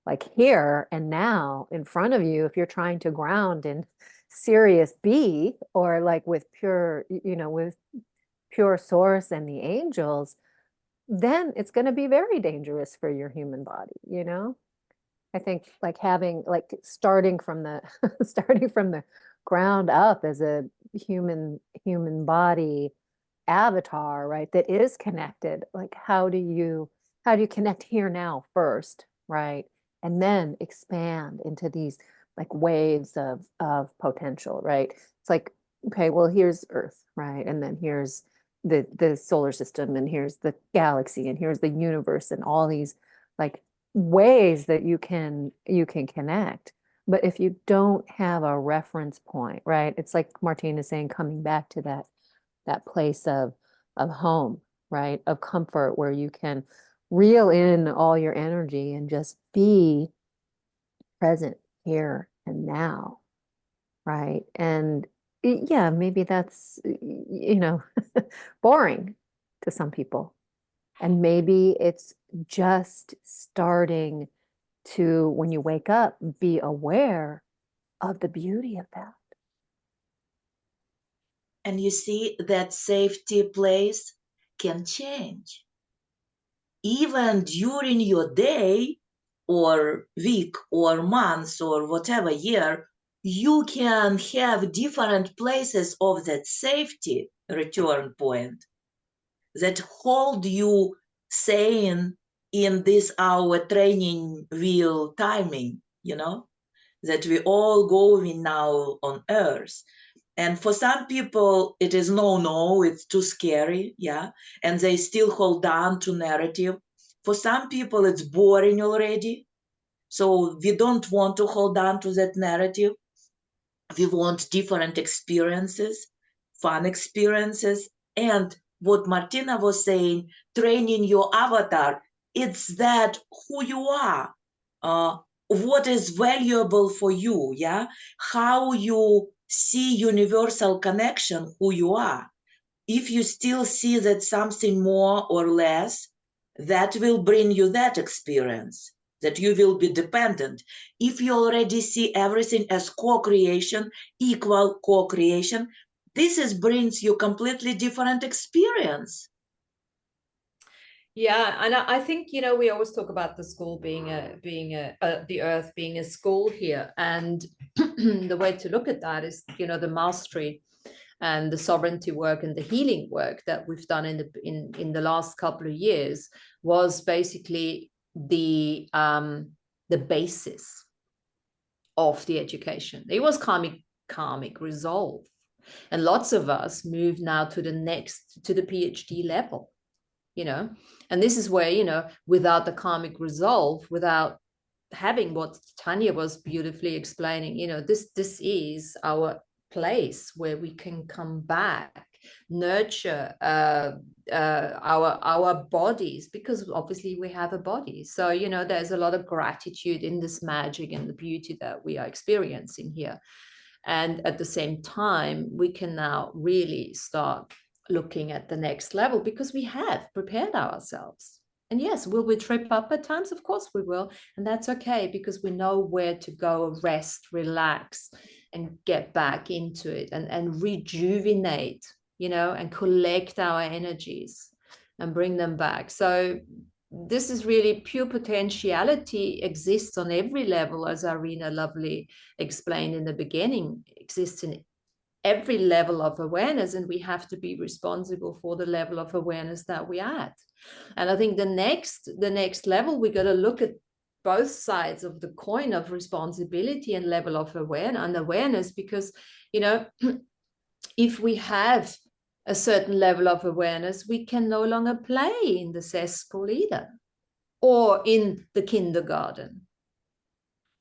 like here and now in front of you, if you're trying to ground in serious B or like with pure, you know, with pure source and the angels, then it's going to be very dangerous for your human body, you know? I think like having like starting from the starting from the ground up as a human body avatar, right, that is connected. Like how do you connect here now first, right? And then expand into these like waves of potential, right? It's like, okay, well, here's Earth, right? And then here's the solar system, and here's the galaxy, and here's the universe, and all these like ways that you can connect. But if you don't have a reference point, right? It's like Martine is saying, coming back to that place of home, right? Of comfort, where you can reel in all your energy and just be present here and now, right? And yeah, maybe that's, you know, boring to some people. And maybe it's just starting to, when you wake up, be aware of the beauty of that. And you see that safety place can change. Even during your day or week or month or whatever year, you can have different places of that safety return point that hold you sane in this our training wheel timing, you know, that we all going now on earth. And for some people, it is no, it's too scary, yeah, and they still hold on to narrative. For some people, it's boring already, so we don't want to hold on to that narrative. We want different experiences, fun experiences, and what Martina was saying, training your avatar, it's that who you are, what is valuable for you, yeah, how you see universal connection, who you are. If you still see that something more or less, that will bring you that experience, that you will be dependent. If you already see everything as co-creation, equal co-creation, this brings you completely different experience. Yeah, and I think, you know, we always talk about the school being the earth being a school here, and the way to look at that is, you know, the mastery and the sovereignty work and the healing work that we've done in the last couple of years was basically the basis of the education. It was karmic resolve, and lots of us move now to the PhD level, you know, and this is where, you know, without the karmic resolve, without having what Tanya was beautifully explaining, you know, this is our place where we can come back, nurture our bodies, because obviously we have a body. So, you know, there's a lot of gratitude in this magic and the beauty that we are experiencing here. And at the same time, we can now really start looking at the next level, because we have prepared ourselves. And yes, will we trip up at times? Of course we will. And that's okay, because we know where to go, rest, relax, and get back into it, and rejuvenate, you know, and collect our energies and bring them back. So this is really pure potentiality, exists on every level, as Irina lovely explained in the beginning, exists in every level of awareness, and we have to be responsible for the level of awareness that we are at. And I think the next level, we got to look at both sides of the coin of responsibility and level of awareness, because, you know, if we have a certain level of awareness, we can no longer play in the cesspool either, or in the kindergarten.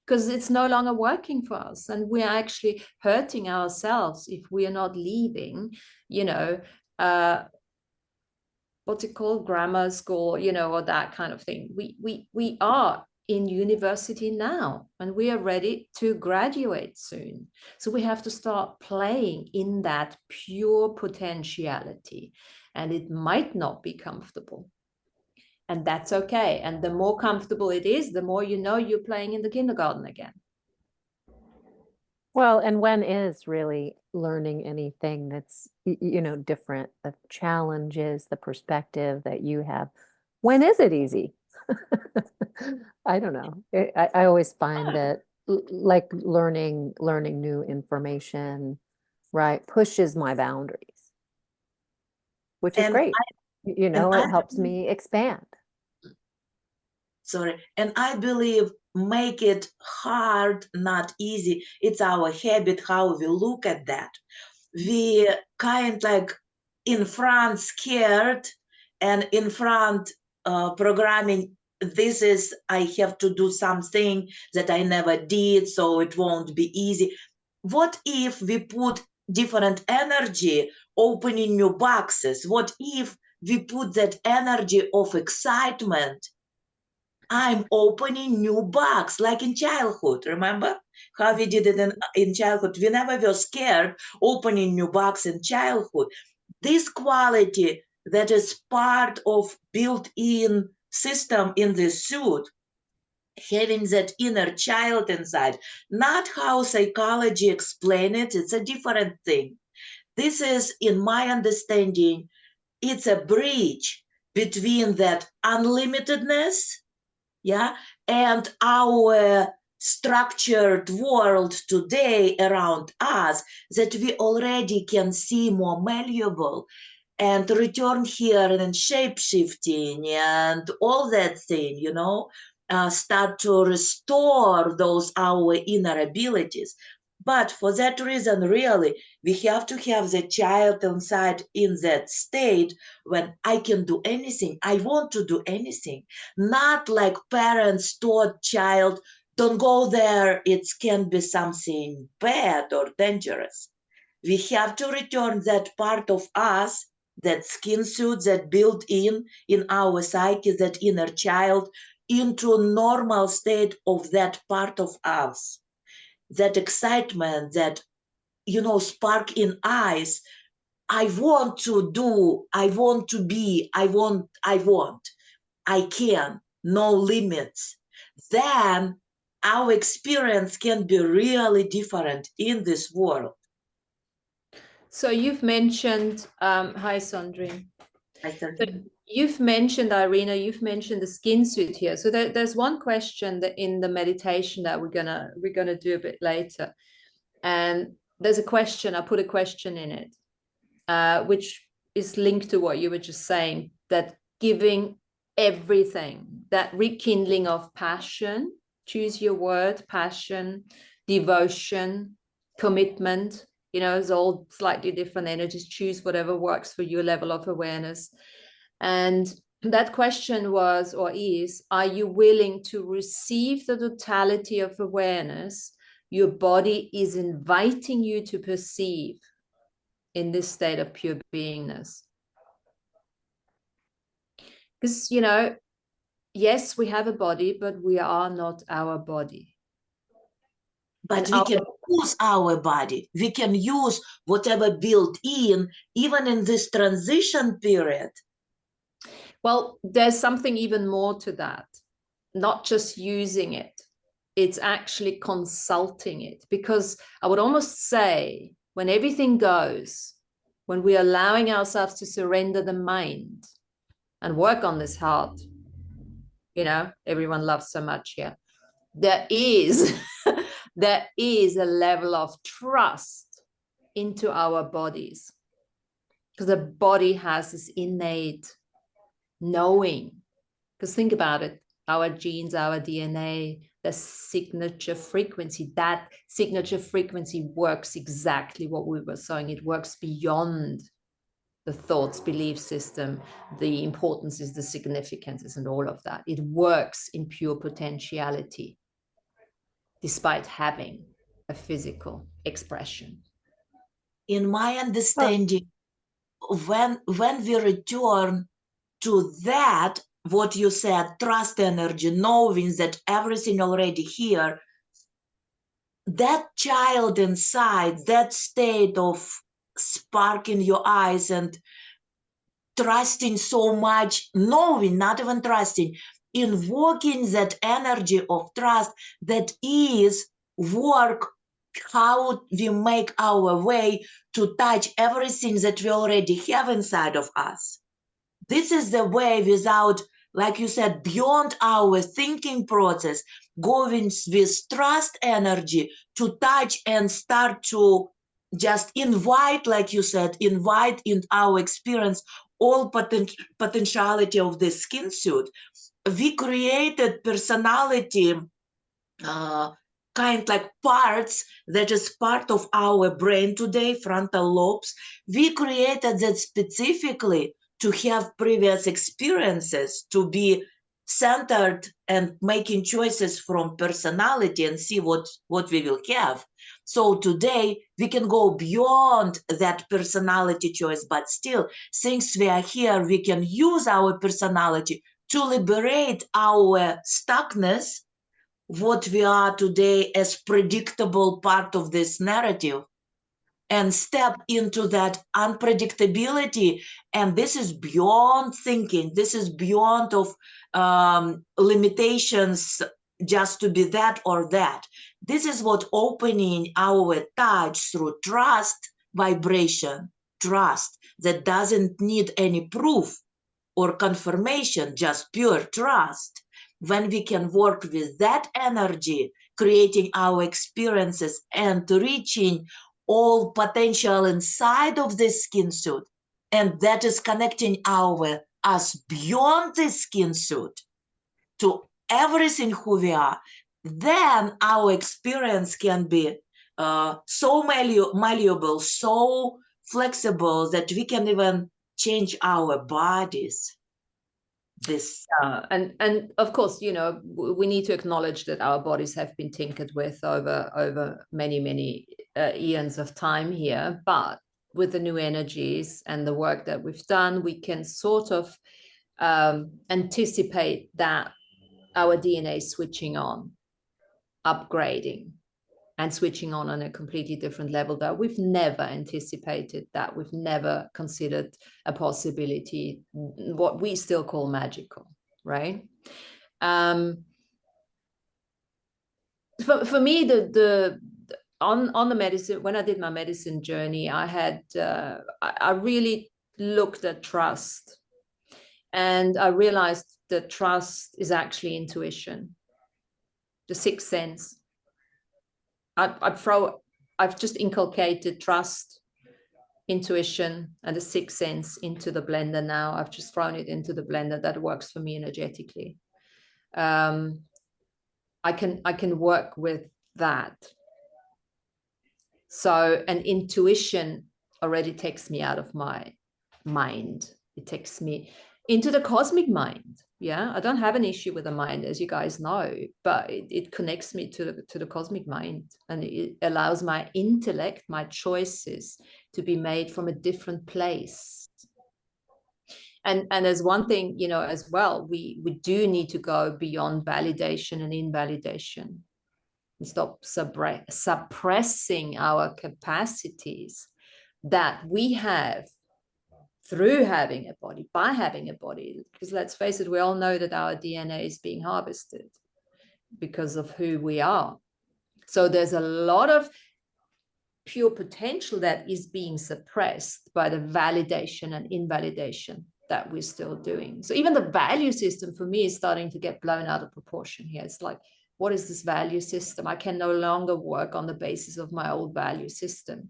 because it's no longer working for us, and we're actually hurting ourselves if we are not leaving, you know, what's it called, grammar school, you know, or that kind of thing. We are in university now, and we are ready to graduate soon. So we have to start playing in that pure potentiality, and it might not be comfortable. And that's okay. And the more comfortable it is, the more you know you're playing in the kindergarten again. Well, and when is really learning anything that's, you know, different? The challenges, the perspective that you have. When is it easy? I don't know. I always find that like learning new information, right, pushes my boundaries, which is And great. You know, and it helps me expand. Sorry, and I believe make it hard, not easy. It's our habit, how we look at that. We kind like in front scared, and in front programming, this is, I have to do something that I never did, so it won't be easy. What if we put different energy, opening new boxes? What if we put that energy of excitement? I'm opening new box, like in childhood. Remember how we did it in childhood? We never were scared opening new box in childhood. This quality that is part of built-in system in the suit, having that inner child inside, not how psychology explain it, it's a different thing. This is, in my understanding, it's a bridge between that unlimitedness, yeah, and our structured world today around us, that we already can see more malleable and return here and shape shifting and all that thing, you know, start to restore those our inner abilities. But for that reason, really, we have to have the child inside in that state when I can do anything. I want to do anything. Not like parents taught child, don't go there, it can be something bad or dangerous. We have to return that part of us, that skin suit that built in our psyche, that inner child, into normal state of that part of us. That excitement, that, you know, spark in eyes. I want to do, I want to be, I want, I can, no limits. Then our experience can be really different in this world. So you've mentioned, hi Sandrine. I certainly. You've mentioned, Irina, you've mentioned the skin suit here. So there's one question that in the meditation that we're gonna do a bit later, and there's a question. I put a question in it, which is linked to what you were just saying. That giving everything, that rekindling of passion. Choose your word: passion, devotion, commitment. You know, it's all slightly different energies. Choose whatever works for your level of awareness. And that question was, or is, are you willing to receive the totality of awareness your body is inviting you to perceive in this state of pure beingness? Because, you know, yes, we have a body, but we are not our body. But we can use our body. We can use whatever built in, even in this transition period. Well, there's something even more to that. Not just using it, it's actually consulting it. Because I would almost say, when everything goes, when we're allowing ourselves to surrender the mind and work on this heart, you know, everyone loves so much here, there is there is a level of trust into our bodies, because the body has this innate knowing. Because think about it, our genes, our DNA, the signature frequency, that signature frequency works exactly what we were saying. It works beyond the thoughts, belief system, the importances, the significances, and all of that. It works in pure potentiality. despite having a physical expression. In my understanding, when we return to that, what you said, trust energy, knowing that everything already here, that child inside, that state of spark in your eyes and trusting so much, knowing, not even trusting, invoking that energy of trust that is work, how we make our way to touch everything that we already have inside of us. This is the way, without, like you said, beyond our thinking process, going with trust energy to touch and start to just invite, like you said, invite in our experience all potentiality of the skin suit. We created personality kind like parts that is part of our brain today, frontal lobes. We created that specifically to have previous experiences, to be centered and making choices from personality and see what we will have. So today we can go beyond that personality choice, but still, since we are here, we can use our personality to liberate our stuckness, what we are today as predictable part of this narrative, and step into that unpredictability. And this is beyond thinking, this is beyond of limitations just to be that or that. This is what opening our touch through trust vibration, trust that doesn't need any proof or confirmation, just pure trust. When we can work with that energy, creating our experiences and reaching all potential inside of this skin suit, and that is connecting us beyond this skin suit to everything who we are, then our experience can be so malleable, so flexible that we can even change our bodies. This and of course, you know, we need to acknowledge that our bodies have been tinkered with over many eons of time here, but with the new energies and the work that we've done, we can sort of anticipate that our DNA is switching on, upgrading and switching on a completely different level that we've never anticipated, that we've never considered a possibility, what we still call magical, right? For me, on the medicine, when I did my medicine journey, I had I really looked at trust, and I realized that trust is actually intuition, the sixth sense. I've just inculcated trust, intuition, and the sixth sense into the blender now. I've just thrown it into the blender. That works for me energetically. I can work with that. So an intuition already takes me out of my mind. It takes me into the cosmic mind. Yeah, I don't have an issue with the mind, as you guys know, but it connects me to the cosmic mind, and it allows my intellect, my choices to be made from a different place. And there's one thing, you know, as well, we do need to go beyond validation and invalidation and stop suppressing our capacities that we have through having a body, by having a body, because let's face it, we all know that our DNA is being harvested because of who we are. So there's a lot of pure potential that is being suppressed by the validation and invalidation that we're still doing. So even the value system for me is starting to get blown out of proportion here. It's like, what is this value system? I can no longer work on the basis of my old value system.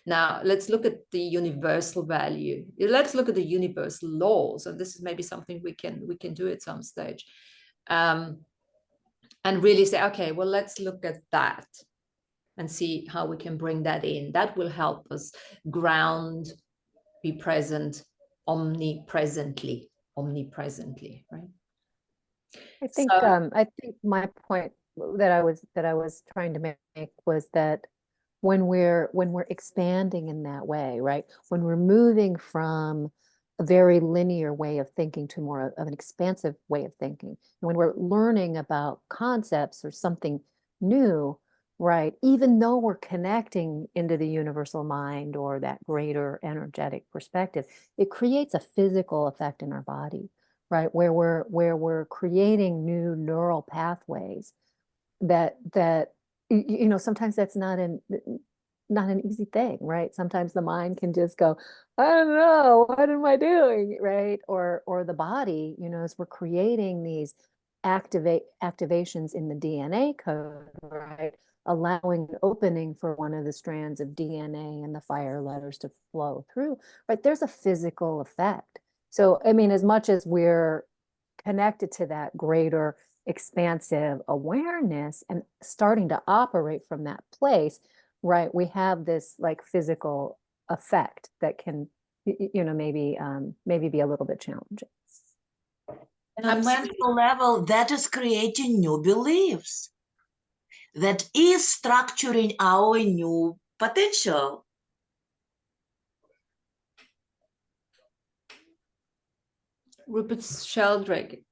Now, let's look at the universal value. Let's look at the universal laws. And this is maybe something we can do at some stage. And really say, okay, well, let's look at that and see how we can bring that in. That will help us ground, be present omnipresently, right? I think my point that I was trying to make was that when we're expanding in that way, right? When we're moving from a very linear way of thinking to more of an expansive way of thinking, when we're learning about concepts or something new, right? Even though we're connecting into the universal mind or that greater energetic perspective, it creates a physical effect in our body, right? Where we're creating new neural pathways that you know, sometimes that's not an easy thing, right? Sometimes the mind can just go, I don't know, what am I doing, right? Or the body, you know, as we're creating these activations in the DNA code, right? Allowing an opening for one of the strands of DNA and the fire letters to flow through, right? There's a physical effect. So, I mean, as much as we're connected to that greater expansive awareness and starting to operate from that place, right? We have this like physical effect that can, you know, maybe be a little bit challenging. And on a mental level, that is creating new beliefs. That is structuring our new potential. Rupert Sheldrake.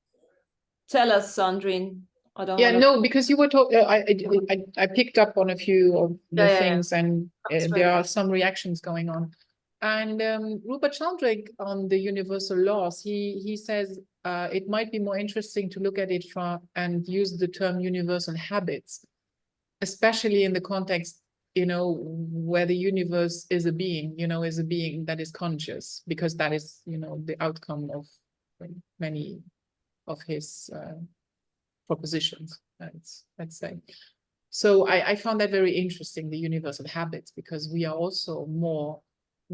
Tell us, Sandrine. I don't Yeah, wanna... no, because you were talking, I picked up on a few of the things, and there are some reactions going on. And Rupert Sheldrake on the universal laws, he says it might be more interesting to look at it from and use the term universal habits, especially in the context, you know, where the universe is a being, you know, is a being that is conscious, because that is, you know, the outcome of many of his propositions, let's say. So I found that very interesting, the universal habits, because we are also more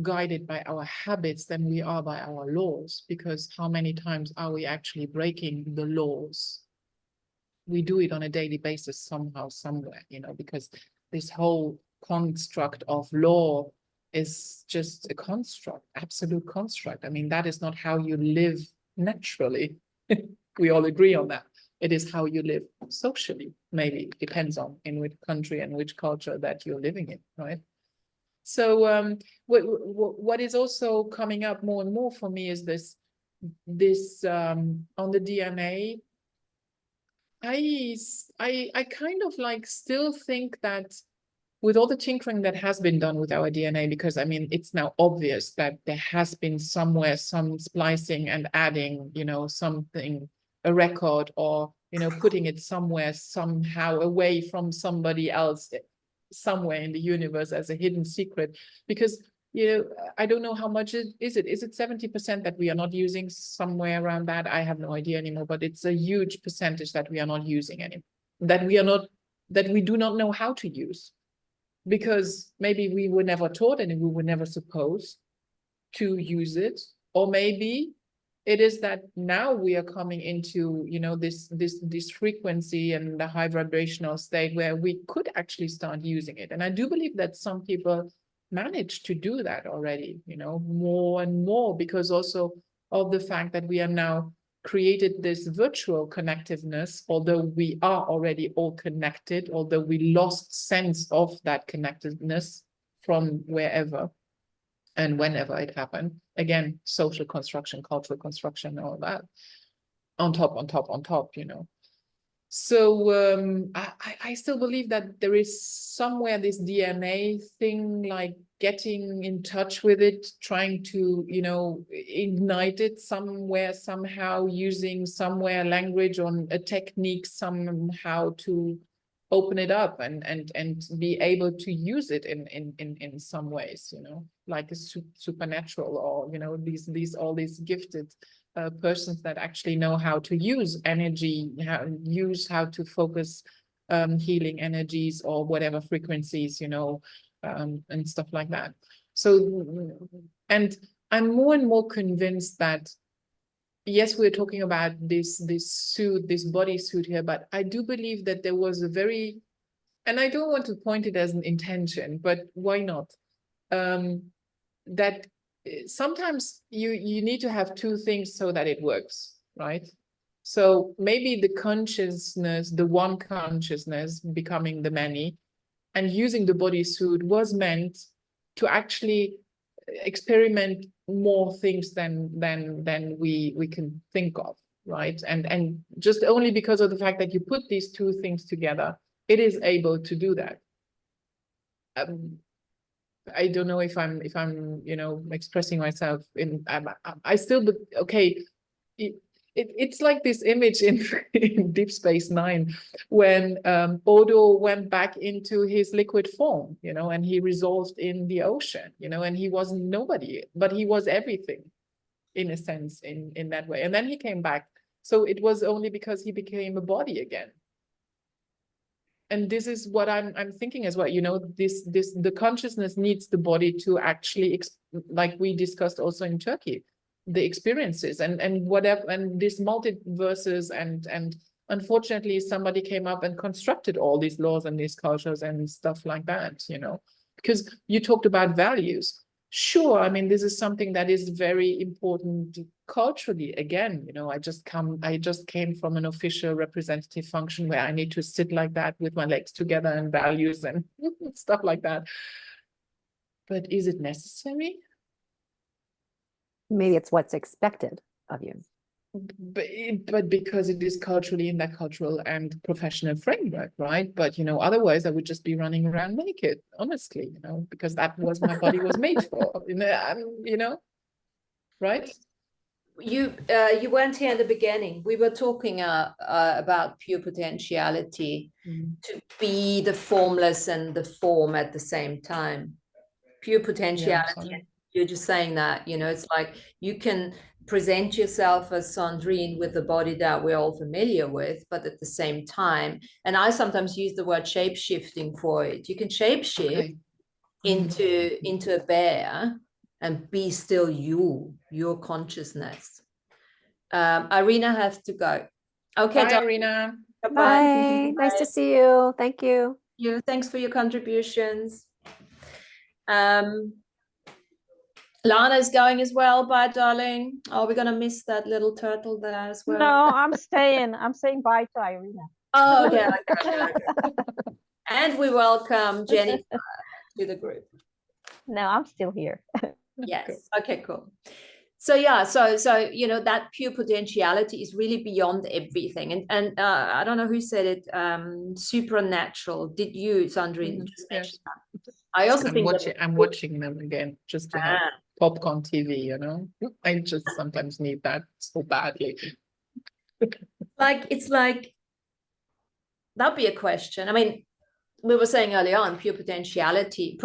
guided by our habits than we are by our laws, because how many times are we actually breaking the laws? We do it on a daily basis somehow, somewhere, you know, because this whole construct of law is just a construct, absolute construct. I mean, that is not how you live naturally. We all agree on that. It is how you live socially, maybe. It depends on in which country and which culture that you're living in, right? So what is also coming up more and more for me is this on the DNA. I kind of like still think that with all the tinkering that has been done with our DNA, because I mean, it's now obvious that there has been somewhere some splicing and adding, you know, something, a record, or, you know, putting it somewhere, somehow away from somebody else, somewhere in the universe as a hidden secret. Because, you know, I don't know how much is it 70% that we are not using, somewhere around that? I have no idea anymore, but it's a huge percentage that we are not using anymore, that we do not know how to use. Because maybe we were never taught and we were never supposed to use it, or maybe it is that now we are coming into, you know, this frequency and the high vibrational state where we could actually start using it. And I do believe that some people manage to do that already, you know, more and more, because also of the fact that we are now created this virtual connectiveness, although we are already all connected, although we lost sense of that connectedness from wherever and whenever it happened. Again, social construction, cultural construction, all that on top, you know. So I still believe that there is somewhere this DNA thing, like getting in touch with it, trying to, you know, ignite it somewhere, somehow, using somewhere language or a technique somehow to open it up and be able to use it in some ways, you know, like a supernatural, or, you know, all these gifted persons that actually know how to use energy, how to focus healing energies or whatever frequencies, you know, and stuff like that. So, and I'm more and more convinced that, yes, we're talking about this suit, this bodysuit here, but I do believe that there was a very, and I don't want to point it as an intention, but why not? That sometimes you need to have two things so that it works, right? So maybe the consciousness, the one consciousness becoming the many, and using the bodysuit was meant to actually experiment more things than we can think of, right? And just only because of the fact that you put these two things together, it is able to do that. I don't know if I'm expressing myself in. I still, but okay. It's like this image in Deep Space Nine when Odo went back into his liquid form, and he resolved in the ocean, and he wasn't nobody, but he was everything in a sense in that way. And then he came back. So it was only because he became a body again. And this is what I'm thinking as well, the consciousness needs the body to actually, like we discussed also in Turkey, the experiences and whatever, and this multiverses, and unfortunately somebody came up and constructed all these laws and these cultures and stuff like that, because you talked about values. Sure, I mean, this is something that is very important culturally. Again, I just came from an official representative function where I need to sit like that with my legs together and values and stuff like that. But is it necessary? Maybe it's what's expected of you. But because it is culturally in that cultural and professional framework, right? But otherwise I would just be running around naked, honestly, because that was my body was made for, right? You weren't here at the beginning. We were talking about pure potentiality to be the formless and the form at the same time. Pure potentiality. Yeah, you're just saying that, it's like you can present yourself as Sandrine with the body that we're all familiar with, but at the same time, and I sometimes use the word shape-shifting for it. You can shape-shift into a bear and be still your consciousness. Irina has to go. Okay, bye, Irina. Bye. Nice to see you. Thank you. Thanks for your contributions. Lana's going as well. Bye, darling. Oh, we're gonna miss that little turtle there as well. No, I'm saying bye to Irina. Oh, okay. And we welcome Jenny to the group. No, I'm still here. Yes. Okay, cool. So yeah, so that pure potentiality is really beyond everything. And I don't know who said it, supernatural. Did you, Sandrine, just mention that? I also think I'm watching them again just to have popcorn TV, I just sometimes need that so badly. It's like that'd be a question. I mean, we were saying earlier on, pure potentiality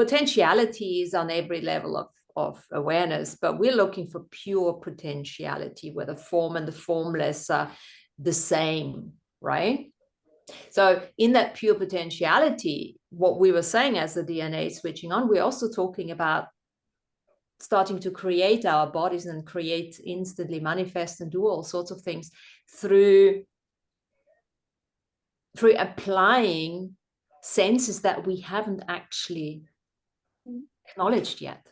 is on every level of awareness, but we're looking for pure potentiality where the form and the formless are the same, right? So in that pure potentiality, what we were saying as the DNA is switching on, we're also talking about starting to create our bodies and create instantly, manifest and do all sorts of things through applying senses that we haven't actually acknowledged yet.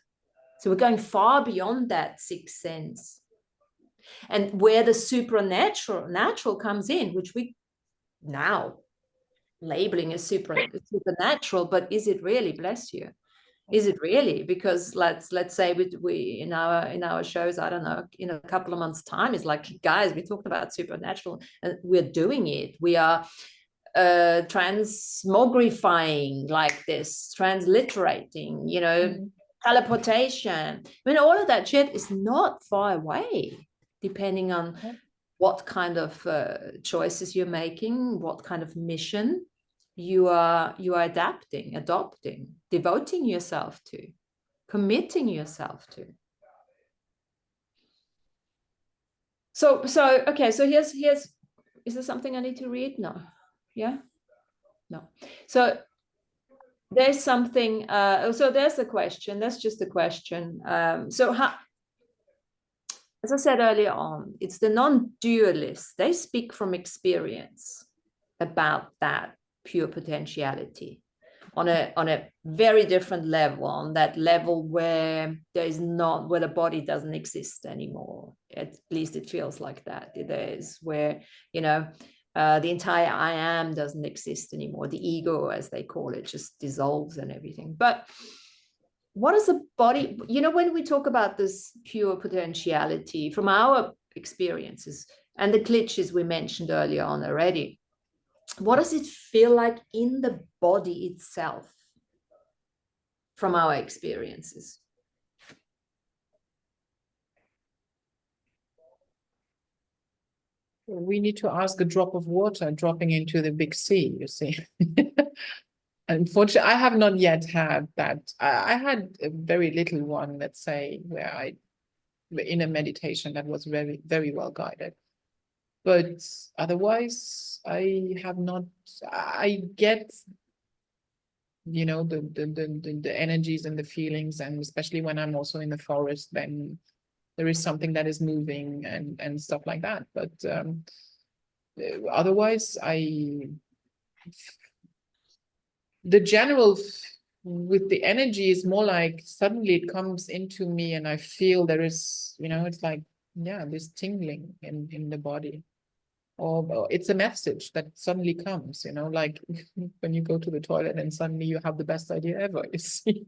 So we're going far beyond that sixth sense. And where the supernatural comes in, which we now labeling as supernatural, but is it really, bless you? Is it really? Because let's say we in our shows, I don't know, in a couple of months' time, it's like, guys, we talked about supernatural and we're doing it. We are transmogrifying like this, transliterating, teleportation. I mean, all of that shit is not far away, depending on what kind of choices you're making, what kind of mission you are adopting, devoting yourself to, committing yourself to. So okay, so here's is there something I need to read? No. Yeah? No. So there's something, so there's a question, that's just a question. So how, as I said earlier on, it's the non-dualists, they speak from experience about that pure potentiality. on a very different level, on that level where where the body doesn't exist anymore. At least it feels like that. There is where, you know, the entire I am doesn't exist anymore. The ego, as they call it, just dissolves and everything. But what is the body? You know, when we talk about this pure potentiality from our experiences and the glitches we mentioned earlier on already, what does it feel like in the body itself from our experiences? We need to ask a drop of water dropping into the big sea, you see. Unfortunately, I have not yet had that. I had a very little one, let's say, where I, in a meditation that was very, very well guided. But otherwise, I have not, I get, you know, the energies and the feelings, and especially when I'm also in the forest, then there is something that is moving and stuff like that. But otherwise, the general with the energy is more like suddenly it comes into me and I feel there is, you know, it's like, yeah, this tingling in the body. Or it's a message that suddenly comes, you know, like when you go to the toilet and suddenly you have the best idea ever, you see,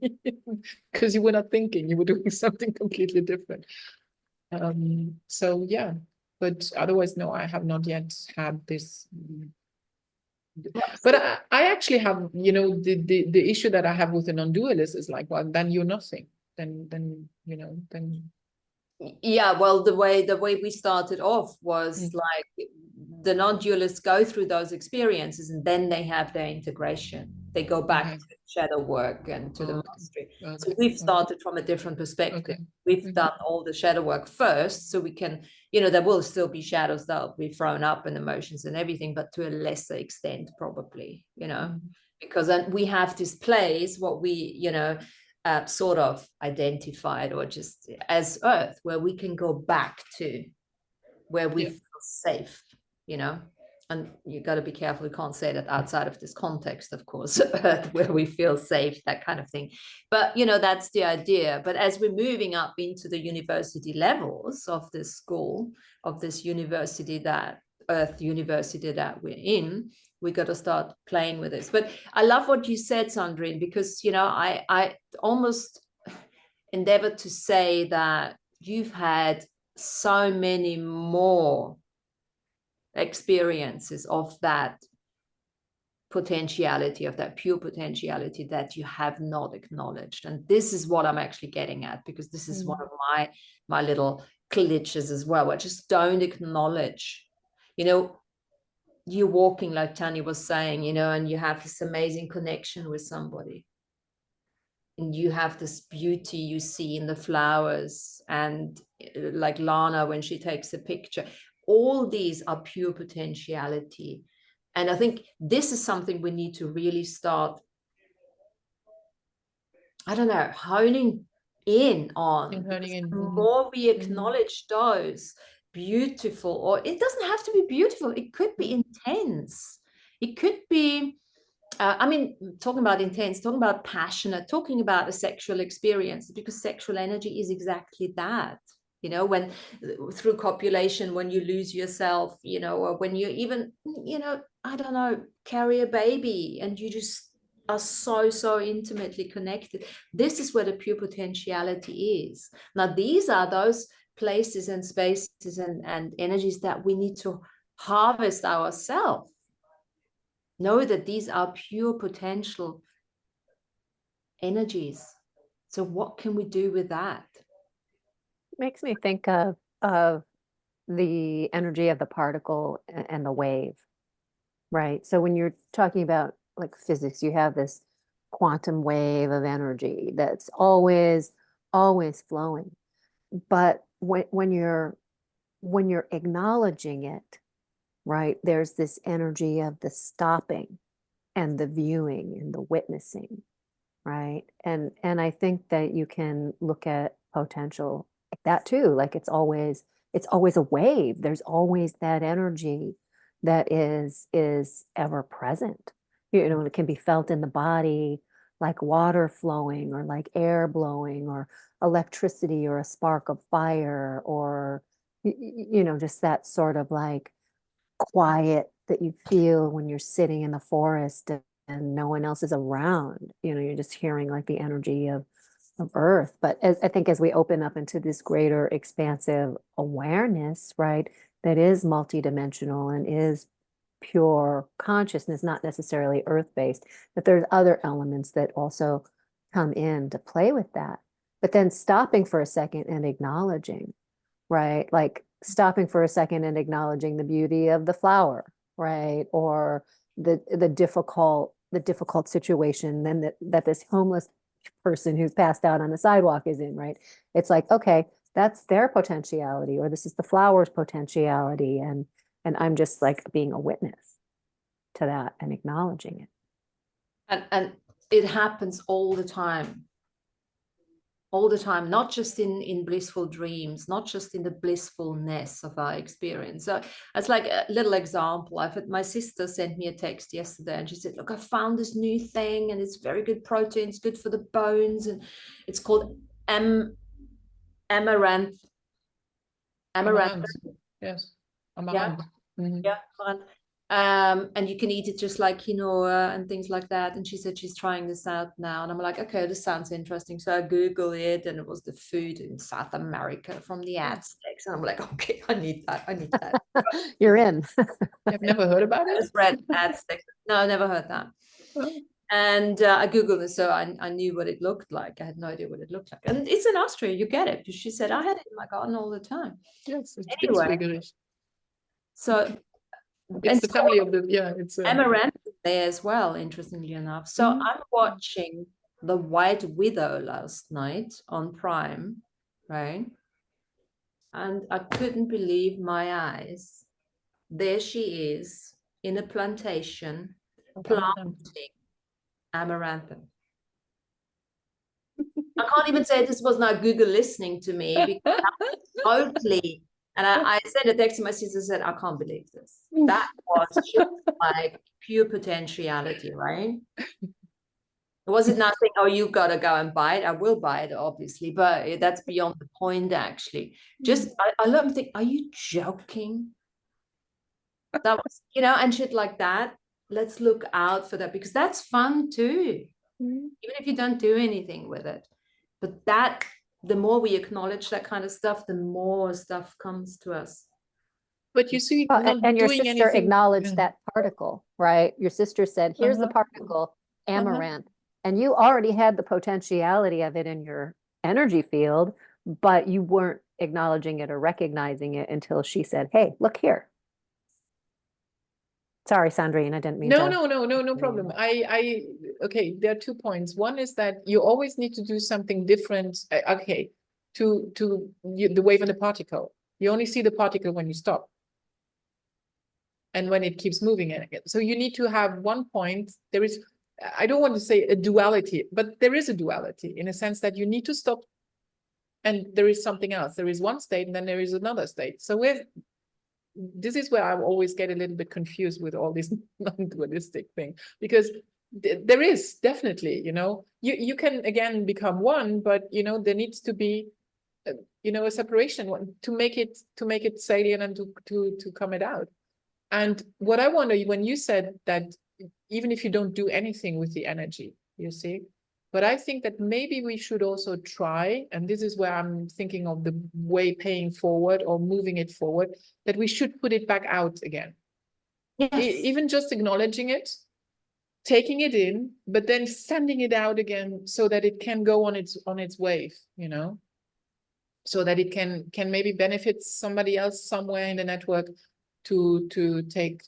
because you were not thinking, you were doing something completely different. So yeah, but otherwise, no, I have not yet had this. But I actually have, you know, the issue that I have with the non-dualist is like, well, then you're nothing. Then you know, then. Yeah, well, the way we started off was like the non-dualists go through those experiences and then they have their integration. They go back to shadow work and to the mastery. So we've started from a different perspective. We've done all the shadow work first, so we can, you know, there will still be shadows that will be thrown up and emotions and everything, but to a lesser extent, probably, you know, because then we have this place, what we, you know, sort of identified or just as Earth, where we can go back to where we feel safe, you know. And you got to be careful, you can't say that outside of this context, of course, Earth, where we feel safe, that kind of thing. But, you know, that's the idea. But as we're moving up into the university levels of this school, of this university, that Earth university that we're in, we got to start playing with this. But I love what you said, Sandrine, because, you know, I almost endeavored to say that you've had so many more experiences of that potentiality, of that pure potentiality that you have not acknowledged. And this is what I'm actually getting at, because this is one of my little glitches as well. I just don't acknowledge, you know, you're walking like Tanya was saying, you know, and you have this amazing connection with somebody. And you have this beauty you see in the flowers, and like Lana when she takes a picture. All these are pure potentiality. And I think this is something we need to really start, I don't know, honing in on. The more we acknowledge those beautiful, or it doesn't have to be beautiful, it could be intense. It could be, I mean, talking about intense, talking about passionate, talking about a sexual experience, because sexual energy is exactly that. You know, when through copulation, when you lose yourself, you know, or when you even, you know, I don't know, carry a baby and you just are so intimately connected. This is where the pure potentiality is. Now, these are those places and spaces and energies that we need to harvest ourselves. Know that these are pure potential energies. So what can we do with that? Makes me think of the energy of the particle and the wave, right? So when you're talking about like physics, you have this quantum wave of energy that's always flowing. But when you're acknowledging it, right, there's this energy of the stopping and the viewing and the witnessing, right? And I think that you can look at potential like that too. Like it's always a wave. There's always that energy that is ever present. you know, and it can be felt in the body, like water flowing or like air blowing or electricity or a spark of fire or, you know, just that sort of like quiet that you feel when you're sitting in the forest and no one else is around. You know, you're just hearing like the energy of earth. But I think as we open up into this greater expansive awareness, right, that is multidimensional and is pure consciousness, not necessarily earth-based, that there's other elements that also come in to play with that. But then stopping for a second and acknowledging, right? Like stopping for a second and acknowledging the beauty of the flower, right? Or the difficult situation then that this homeless person who's passed out on the sidewalk is in, right? It's like, okay, that's their potentiality, or this is the flower's potentiality, and I'm just like being a witness to that and acknowledging it. And it happens all the time, not just in blissful dreams, not just in the blissfulness of our experience. So it's like a little example. My sister sent me a text yesterday and she said, look, I found this new thing and it's very good protein, it's good for the bones, and it's called amaranth. Yes, amaranth. Yeah. Mm-hmm. Yeah, and you can eat it just like quinoa and things like that. And she said she's trying this out now, and I'm like, okay, this sounds interesting. So I Googled it, and it was the food in South America from the Aztecs, and I'm like, okay, I need that. You're in. I've never heard about it. I just read Aztecs. No, I never heard that. Oh. And I Googled it, so I knew what it looked like. I had no idea what it looked like. And it's in Austria, you get it. She said, I had it in my garden all the time. Yes, it's anyway, so it's the family of the, it's amaranth there as well, interestingly enough. So I'm watching The White Widow last night on Prime, right? And I couldn't believe my eyes. There she is in a plantation planting amaranth. I can't even say this was not Google listening to me, because totally. And I said a text to my sister, said, I can't believe this. That was just like pure potentiality, right? Was it nothing? Oh, you got to go and buy it. I will buy it, obviously, but that's beyond the point, actually. Just, I love to think, are you joking? That was, and shit like that. Let's look out for that, because that's fun too, even if you don't do anything with it. But that, the more we acknowledge that kind of stuff, the more stuff comes to us. But you see, and your sister acknowledged that particle, right? Your sister said, here's the particle, amaranth. And you already had the potentiality of it in your energy field, but you weren't acknowledging it or recognizing it until she said, hey, look here. Sorry, Sandrine, I didn't mean to. No problem. Okay, there are 2 points. One is that you always need to do something different. Okay, to the wave and the particle. You only see the particle when you stop. And when it keeps moving again. So you need to have one point. There is, I don't want to say a duality, but there is a duality in a sense that you need to stop and there is something else. There is one state and then there is another state. So this is where I always get a little bit confused with all this non-dualistic thing, because there is definitely, you can again become one, but there needs to be, a separation to make it salient and to come it out. And what I wonder, when you said that even if you don't do anything with the energy, you see, but I think that maybe we should also try, and this is where I'm thinking of the way paying forward or moving it forward, that we should put it back out again. Yes. Even just acknowledging it, taking it in, but then sending it out again so that it can go on its wave, so that it can maybe benefit somebody else somewhere in the network to take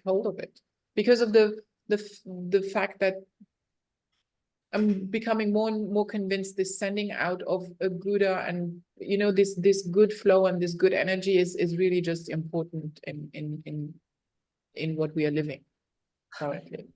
hold of it, because of the fact that I'm becoming more and more convinced this sending out of a Buddha and this good flow and this good energy is really just important in what we are living currently.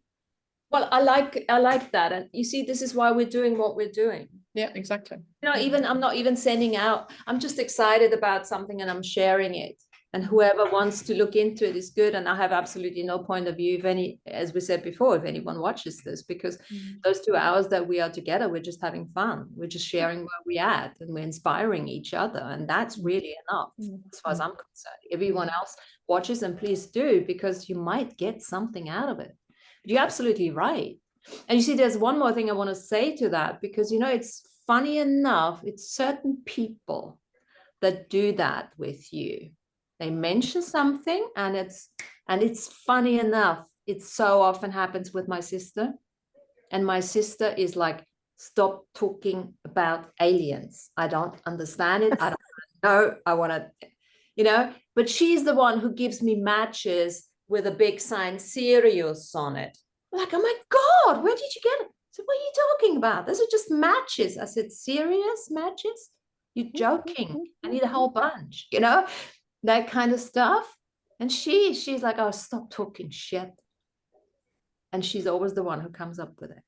Well, I like that, and you see, this is why we're doing what we're doing. Yeah, exactly. Even I'm not even sending out. I'm just excited about something and I'm sharing it. And whoever wants to look into it is good. And I have absolutely no point of view, if any, as we said before, if anyone watches this, because those 2 hours that we are together, we're just having fun. We're just sharing where we're at, and we're inspiring each other. And that's really enough, as far as I'm concerned. Everyone else watches, and please do, because you might get something out of it. But you're absolutely right. And you see, there's one more thing I want to say to that, because, you know, it's funny enough, it's certain people that do that with you. They mention something, and it's funny enough, it so often happens with my sister. And my sister is like, stop talking about aliens. I don't understand it. I don't know. I want to, you know, but she's the one who gives me matches with a big sign Sirius on it. I'm like, oh my God, where did you get it? I said, what are you talking about? Those are just matches. I said, serious matches? You're joking. I need a whole bunch, you know, that kind of stuff. And she's like, oh, stop talking shit. And she's always the one who comes up with it.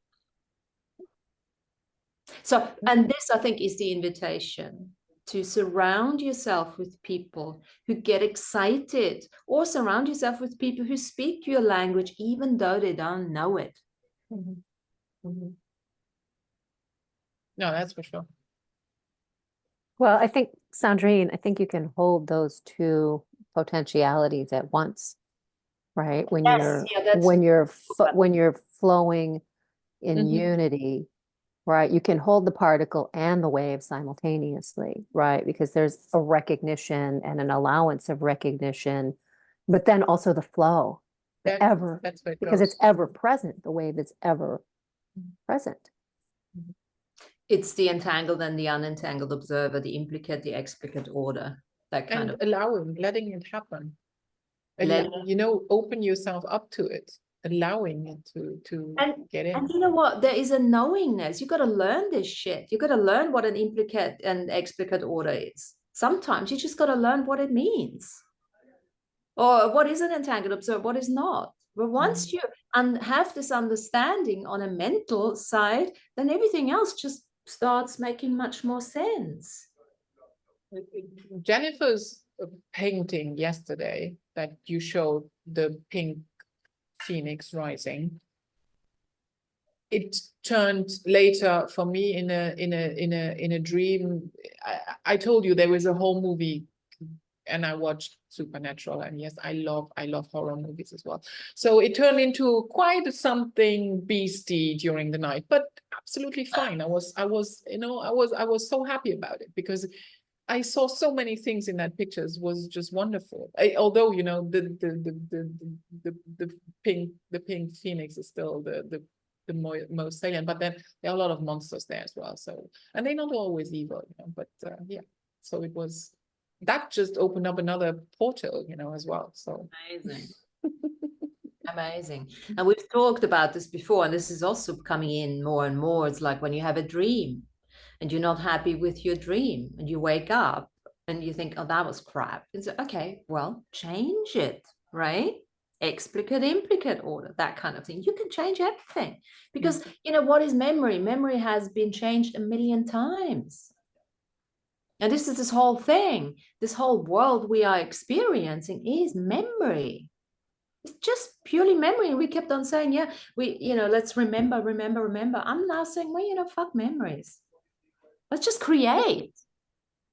So, and this, I think, is the invitation to surround yourself with people who get excited, or surround yourself with people who speak your language, even though they don't know it. No, that's for sure. Well, I think, Sandrine, I think you can hold those two potentialities at once, right? When Yes, when you're flowing in unity, right? You can hold the particle and the wave simultaneously, right? Because there's a recognition and an allowance of recognition, but then also the flow, That's what it because goes. it's ever present. The wave is ever present. It's the entangled and the unentangled observer, the implicate, the explicate order, that kind of allowing, letting it happen. And you know, open yourself up to it, allowing it to get in. And you know what? There is a knowingness. You got to learn this shit. You got to learn what an implicate and explicate order is. Sometimes you just got to learn what it means. Or what is an entangled observer, what is not. But once you have this understanding on a mental side, then everything else just starts making much more sense. Jennifer's painting yesterday that you showed, the pink phoenix rising, it turned later for me in a dream. I told you there was a whole movie, and I watched Supernatural, and yes, I love horror movies as well. So it turned into quite something beastie during the night, but absolutely fine. I was so happy about it, because I saw so many things in that pictures, was just wonderful. Although, you know, the pink phoenix is still the most salient, but then there are a lot of monsters there as well. So, and they're not always evil, you know, but yeah. So it was, that just opened up another portal, you know, as well. So amazing. Amazing. And we've talked about this before, and this is also coming in more and more. It's like when you have a dream and you're not happy with your dream, and you wake up and you think, oh, that was crap. It's okay, well, change it, right? Explicate, implicate order, that kind of thing. You can change everything, because you know, what is memory? Memory has been changed 1,000,000 times. And this is this whole thing, this whole world we are experiencing is memory. It's just purely memory. And we kept on saying, yeah, let's remember. I'm now saying, well, you know, fuck memories. Let's just create.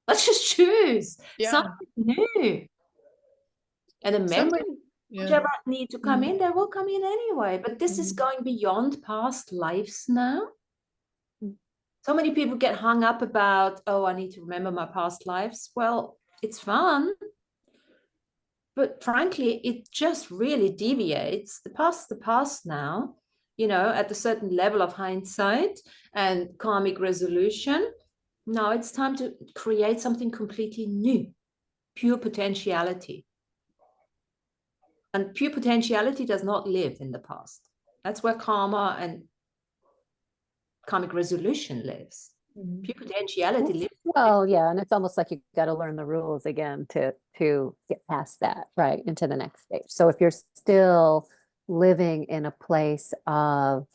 Let's just choose something new. And the memory, whichever need to come in, they will come in anyway. But this is going beyond past lives now. So many people get hung up about, oh, I need to remember my past lives. Well, it's fun. But frankly, it just really deviates. The past now, you know, at a certain level of hindsight and karmic resolution. Now it's time to create something completely new, pure potentiality. And pure potentiality does not live in the past. That's where karma and karmic resolution lives. Pure potentiality lives. Well, yeah, and it's almost like you got to learn the rules again to get past that, right, into the next stage. So if you're still living in a place of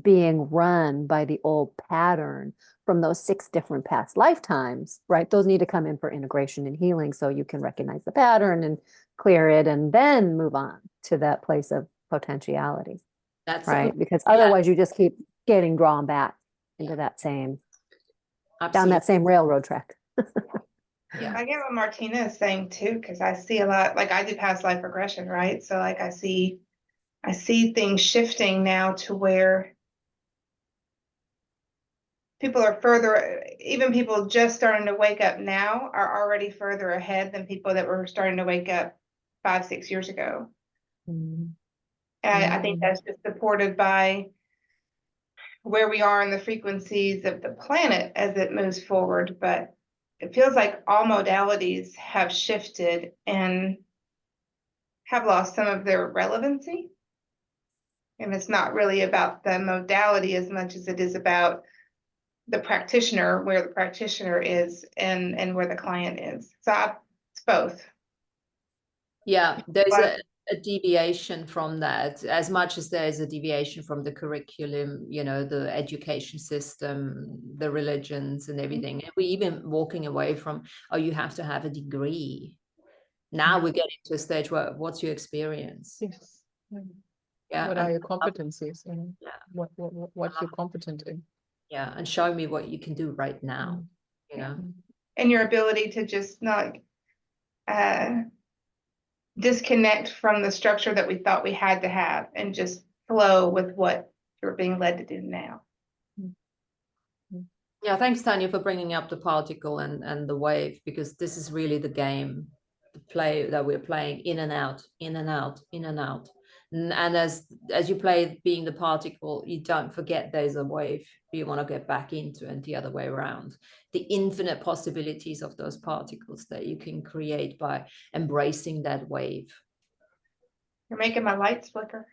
being run by the old pattern from those 6 different past lifetimes, right? Those need to come in for integration and healing so you can recognize the pattern and clear it and then move on to that place of potentiality, That's right? Because yeah. otherwise you just keep getting drawn back into that same, down that same railroad track. Yeah. I get what Martina is saying too, because I see a lot, like I do past life regression, right? So like I see things shifting now to where people are further, even people just starting to wake up now are already further ahead than people that were starting to wake up 5, 6 years ago. Mhm. And I think that's just supported by where we are in the frequencies of the planet as it moves forward. But it feels like all modalities have shifted and have lost some of their relevancy. And it's not really about the modality as much as it is about the practitioner, where the practitioner is and where the client is. So it's both. Yeah, there's But a deviation from that, as much as there is a deviation from the curriculum, you know, the education system, the religions and everything. And we even walking away from, oh, you have to have a degree. Now we're getting to a stage where, what's your experience? Yes. Yeah. What and, are your competencies? And yeah. What you're competent in? Yeah, and show me what you can do right now, you know. and your ability to just not disconnect from the structure that we thought we had to have and just flow with what you're being led to do now. Yeah, thanks, Tanya, for bringing up the particle and the wave, because this is really the game, the play that we're playing, in and out, in and out, in and out. And as you play being the particle, you don't forget there's a wave you want to get back into, and the other way around. The infinite possibilities of those particles that you can create by embracing that wave. You're making my lights flicker.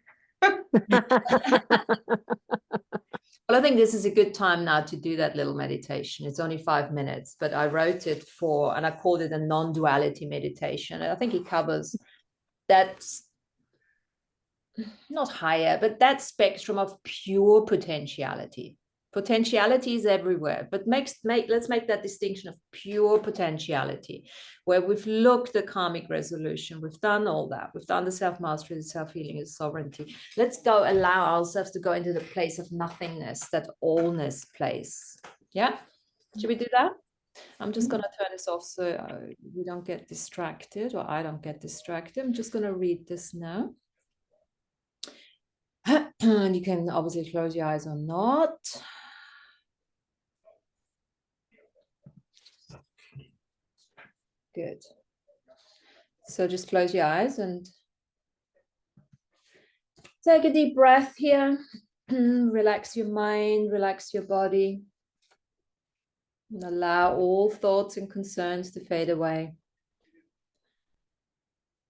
Well, I think this is a good time now to do that little meditation. It's only 5 minutes, but I wrote it for, and I called it a non-duality meditation. And I think it covers that, not higher, but that spectrum of pure potentiality. Potentiality is everywhere, but let's make that distinction of pure potentiality, where we've looked at karmic resolution, we've done all that, we've done the self-mastery, the self-healing, the sovereignty. Let's go allow ourselves to go into the place of nothingness, that allness place. Yeah, should we do that? I'm just going to turn this off so we don't get distracted, or I don't get distracted. I'm just going to read this now. And you can obviously close your eyes or not. Good. So just close your eyes and take a deep breath here. Relax your mind, relax your body. And allow all thoughts and concerns to fade away.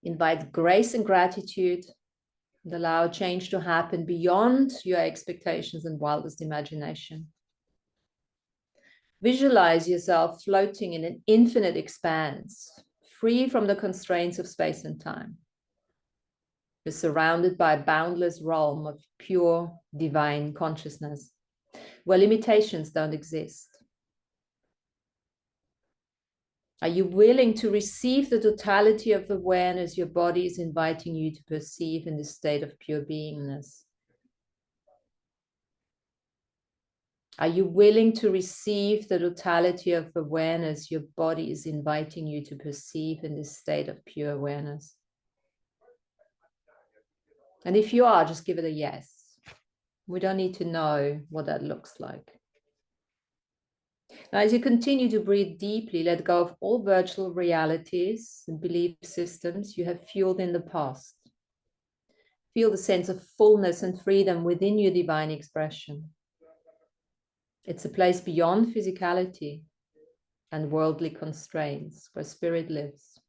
Invite grace and gratitude, and allow change to happen beyond your expectations and wildest imagination. Visualize yourself floating in an infinite expanse, free from the constraints of space and time. You're surrounded by a boundless realm of pure divine consciousness, where limitations don't exist. Are you willing to receive the totality of awareness your body is inviting you to perceive in this state of pure beingness? Are you willing to receive the totality of awareness your body is inviting you to perceive in this state of pure awareness? And if you are, just give it a yes. We don't need to know what that looks like. Now, as you continue to breathe deeply, let go of all virtual realities and belief systems you have fueled in the past. Feel the sense of fullness and freedom within your divine expression. It's a place beyond physicality and worldly constraints where spirit lives.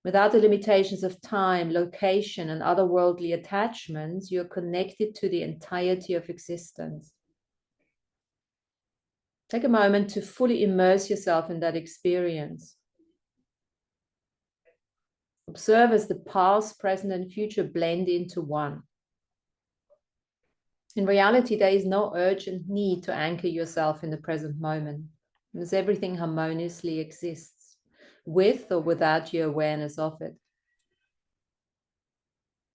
Without the limitations of time, location, and other worldly attachments, you're connected to the entirety of existence. Take a moment to fully immerse yourself in that experience. Observe as the past, present, and future blend into one. In reality, there is no urgent need to anchor yourself in the present moment, as everything harmoniously exists, with or without your awareness of it.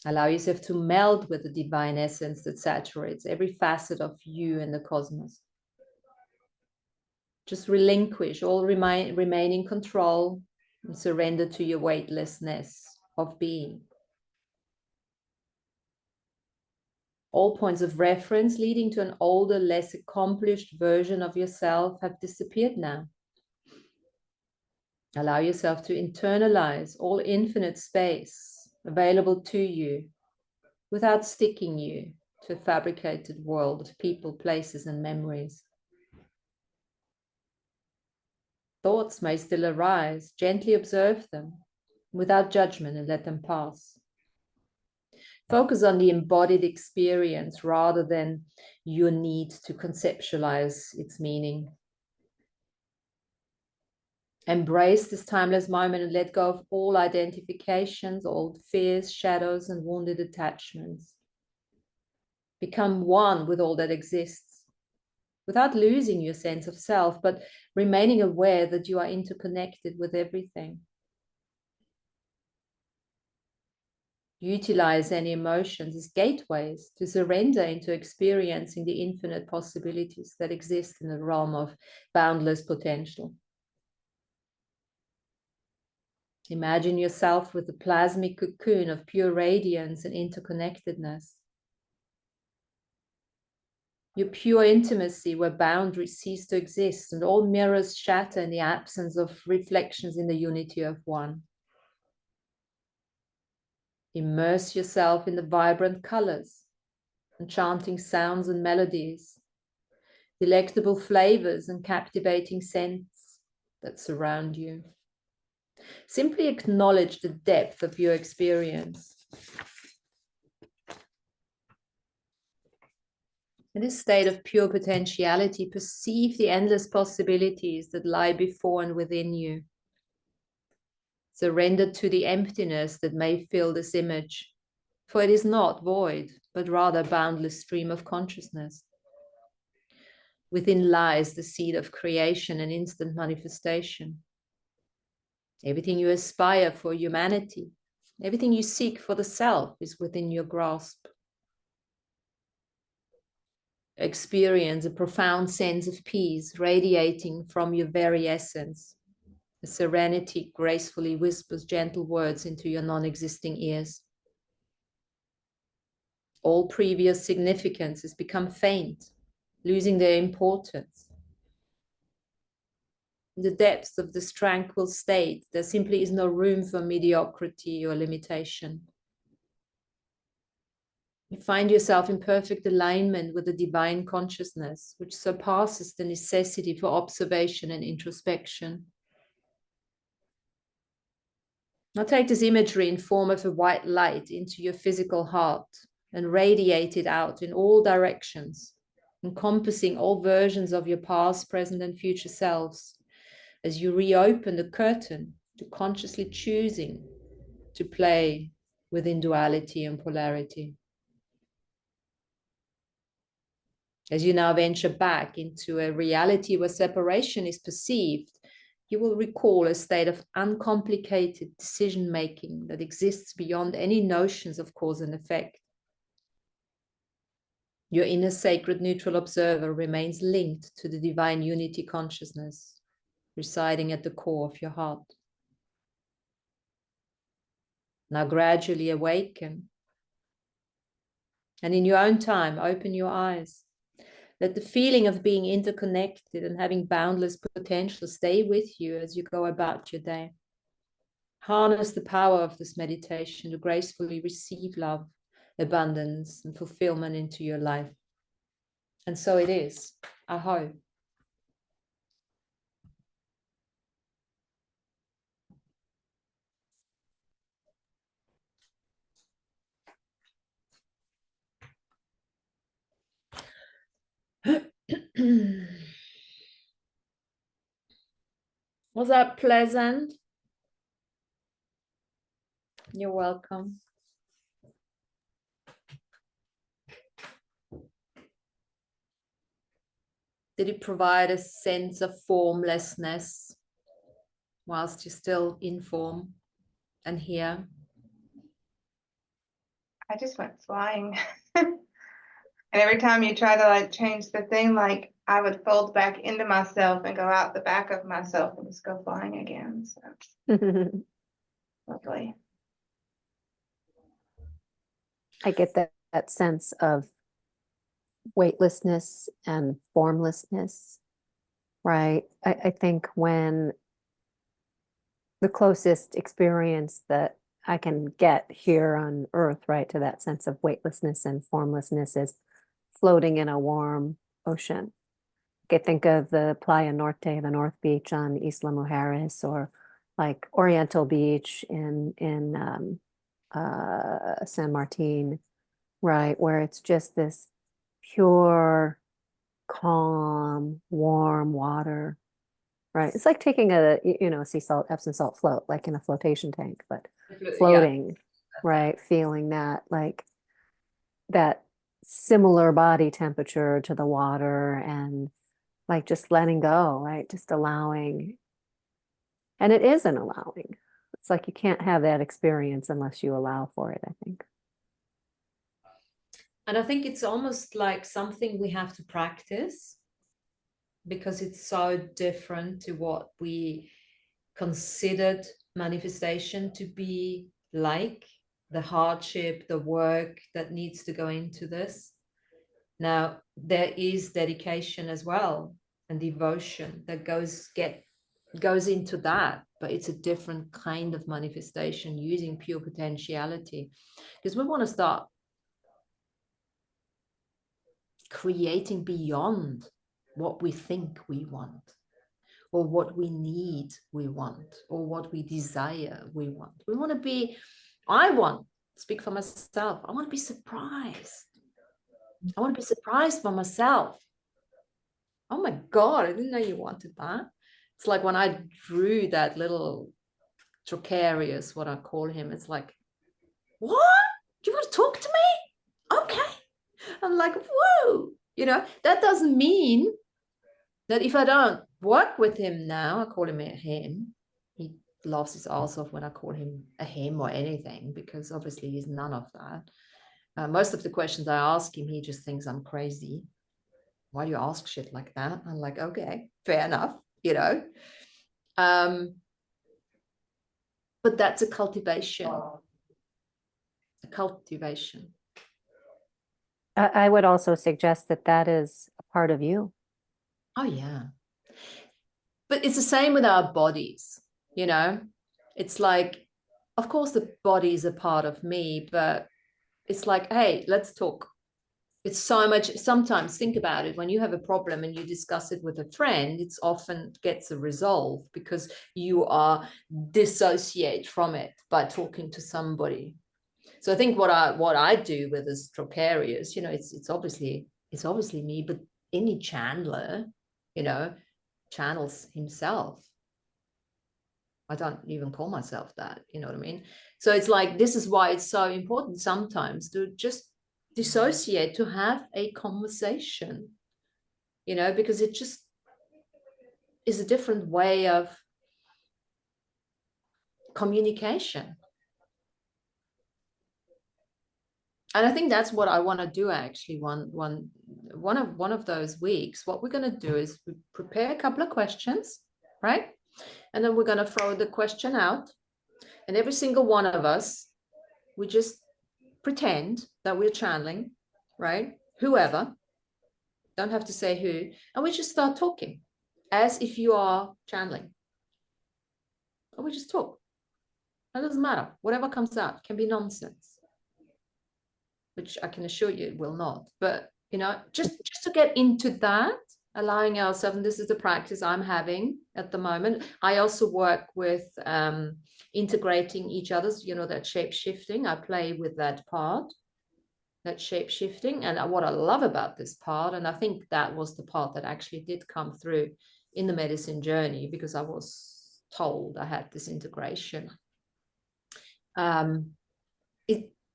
Allow yourself to meld with the divine essence that saturates every facet of you and the cosmos. Just relinquish all remaining control and surrender to your weightlessness of being. All points of reference leading to an older, less accomplished version of yourself have disappeared now. Allow yourself to internalize all infinite space available to you without sticking you to a fabricated world of people, places, and memories. Thoughts may still arise. Gently observe them without judgment and let them pass. Focus on the embodied experience rather than your need to conceptualize its meaning. Embrace this timeless moment and let go of all identifications, old fears, shadows, and wounded attachments. Become one with all that exists, without losing your sense of self, but remaining aware that you are interconnected with everything. Utilize any emotions as gateways to surrender into experiencing the infinite possibilities that exist in the realm of boundless potential. Imagine yourself with a plasmic cocoon of pure radiance and interconnectedness. Your pure intimacy where boundaries cease to exist and all mirrors shatter in the absence of reflections in the unity of one. Immerse yourself in the vibrant colors, enchanting sounds and melodies, delectable flavors and captivating scents that surround you. Simply acknowledge the depth of your experience. In this state of pure potentiality, perceive the endless possibilities that lie before and within you. Surrender to the emptiness that may fill this image, for it is not void, but rather a boundless stream of consciousness. Within lies the seed of creation and instant manifestation. Everything you aspire for humanity, everything you seek for the self is within your grasp. Experience a profound sense of peace radiating from your very essence. The serenity gracefully whispers gentle words into your non-existing ears. All previous significances become faint, losing their importance. In the depths of this tranquil state, there simply is no room for mediocrity or limitation. You find yourself in perfect alignment with the divine consciousness, which surpasses the necessity for observation and introspection. Now take this imagery in form of a white light into your physical heart and radiate it out in all directions, encompassing all versions of your past, present, and future selves, as you reopen the curtain to consciously choosing to play within duality and polarity. As you now venture back into a reality where separation is perceived, you will recall a state of uncomplicated decision-making that exists beyond any notions of cause and effect. Your inner sacred neutral observer remains linked to the divine unity consciousness, residing at the core of your heart. Now gradually awaken, and in your own time, open your eyes. Let the feeling of being interconnected and having boundless potential stay with you as you go about your day. Harness the power of this meditation to gracefully receive love, abundance, and fulfillment into your life. And so it is. Aho. Was that pleasant? You're welcome. Did it provide a sense of formlessness whilst you're still in form and here? I just went flying. And every time you try to like change the thing, like I would fold back into myself and go out the back of myself and just go flying again. So lovely. I get that sense of weightlessness and formlessness, right? I think when the closest experience that I can get here on Earth, right, to that sense of weightlessness and formlessness is floating in a warm ocean. I think of the Playa Norte, the North Beach on Isla Mujeres, or like Oriental Beach in San Martin, right, where it's just this pure, calm, warm water, right? It's like taking a, sea salt, Epsom salt float, like in a flotation tank, but floating, right? Feeling that, like that similar body temperature to the water, and like just letting go, right? Just allowing. And it is an allowing. It's like you can't have that experience unless you allow for it, I think. And I think it's almost like something we have to practice, because it's so different to what we considered manifestation to be like, the hardship, the work that needs to go into this. Now, there is dedication as well and devotion that goes into that, but it's a different kind of manifestation using pure potentiality, because we want to start creating beyond what we think we want, or what we need we want, or what we desire we want. We want to be, speak for myself, I want to be surprised. I want to be surprised by myself. Oh my God, I didn't know you wanted that. It's like when I drew that little Trocarius, what I call him, it's like, what? Do you want to talk to me? Okay. I'm like, whoa, that doesn't mean that if I don't work with him now, I call him a him. He laughs his ass off when I call him a him or anything, because obviously he's none of that. Most of the questions I ask him, he just thinks I'm crazy. Why do you ask shit like that? I'm like, okay, fair enough, But that's a cultivation. A cultivation. I would also suggest that is a part of you. Oh, yeah. But it's the same with our bodies, It's like, of course, the body is a part of me, but it's like, hey, let's talk. It's so much. Sometimes think about it. When you have a problem and you discuss it with a friend, it's often gets a resolve because you are dissociate from it by talking to somebody. So I think what I do with this Trocarius, it's obviously me, but any Chandler, channels himself. I don't even call myself that, you know what I mean? So it's like, this is why it's so important sometimes to just dissociate, to have a conversation, because it just is a different way of communication. And I think that's what I want to do actually. One of those weeks, what we're going to do is we prepare a couple of questions, right? And then we're going to throw the question out, and every single one of us, we just pretend that we're channeling, right? Whoever, don't have to say who, and we just start talking as if you are channeling. And we just talk. It doesn't matter. Whatever comes out can be nonsense, which I can assure you it will not. But, just to get into that, allowing ourselves, and this is the practice I'm having at the moment. I also work with integrating each other's, that shape shifting. I play with that part, that shape shifting. And what I love about this part, and I think that was the part that actually did come through in the medicine journey, because I was told I had this integration.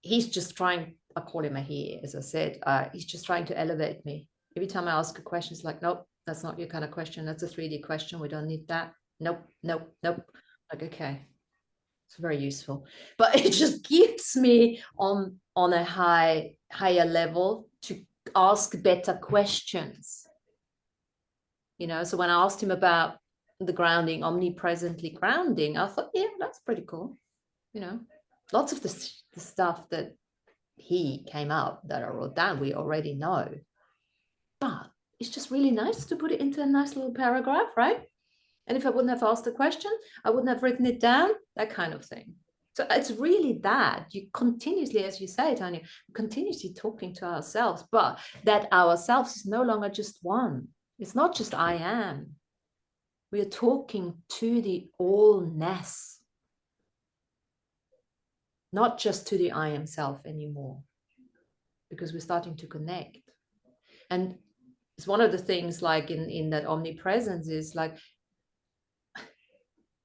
He's just trying, I call him a he, as I said, he's just trying to elevate me. Every time I ask a question, it's like, nope, That's not your kind of question. That's a 3D question. We don't need that. Nope, nope, nope. Like, okay, it's very useful, but it just keeps me on a higher level to ask better questions. You know, so when I asked him about the grounding, omnipresently grounding, I thought, yeah, that's pretty cool. You know, lots of the stuff that he came up that I wrote down, we already know. But it's just really nice to put it into a nice little paragraph, right? And if I wouldn't have asked the question, I wouldn't have written it down, that kind of thing. So it's really that you continuously, as you say, Tanya, continuously talking to ourselves, but that ourselves is no longer just one. It's not just I am. We are talking to the allness, not just to the I am self anymore, because we're starting to connect. And it's one of the things like in that omnipresence is like,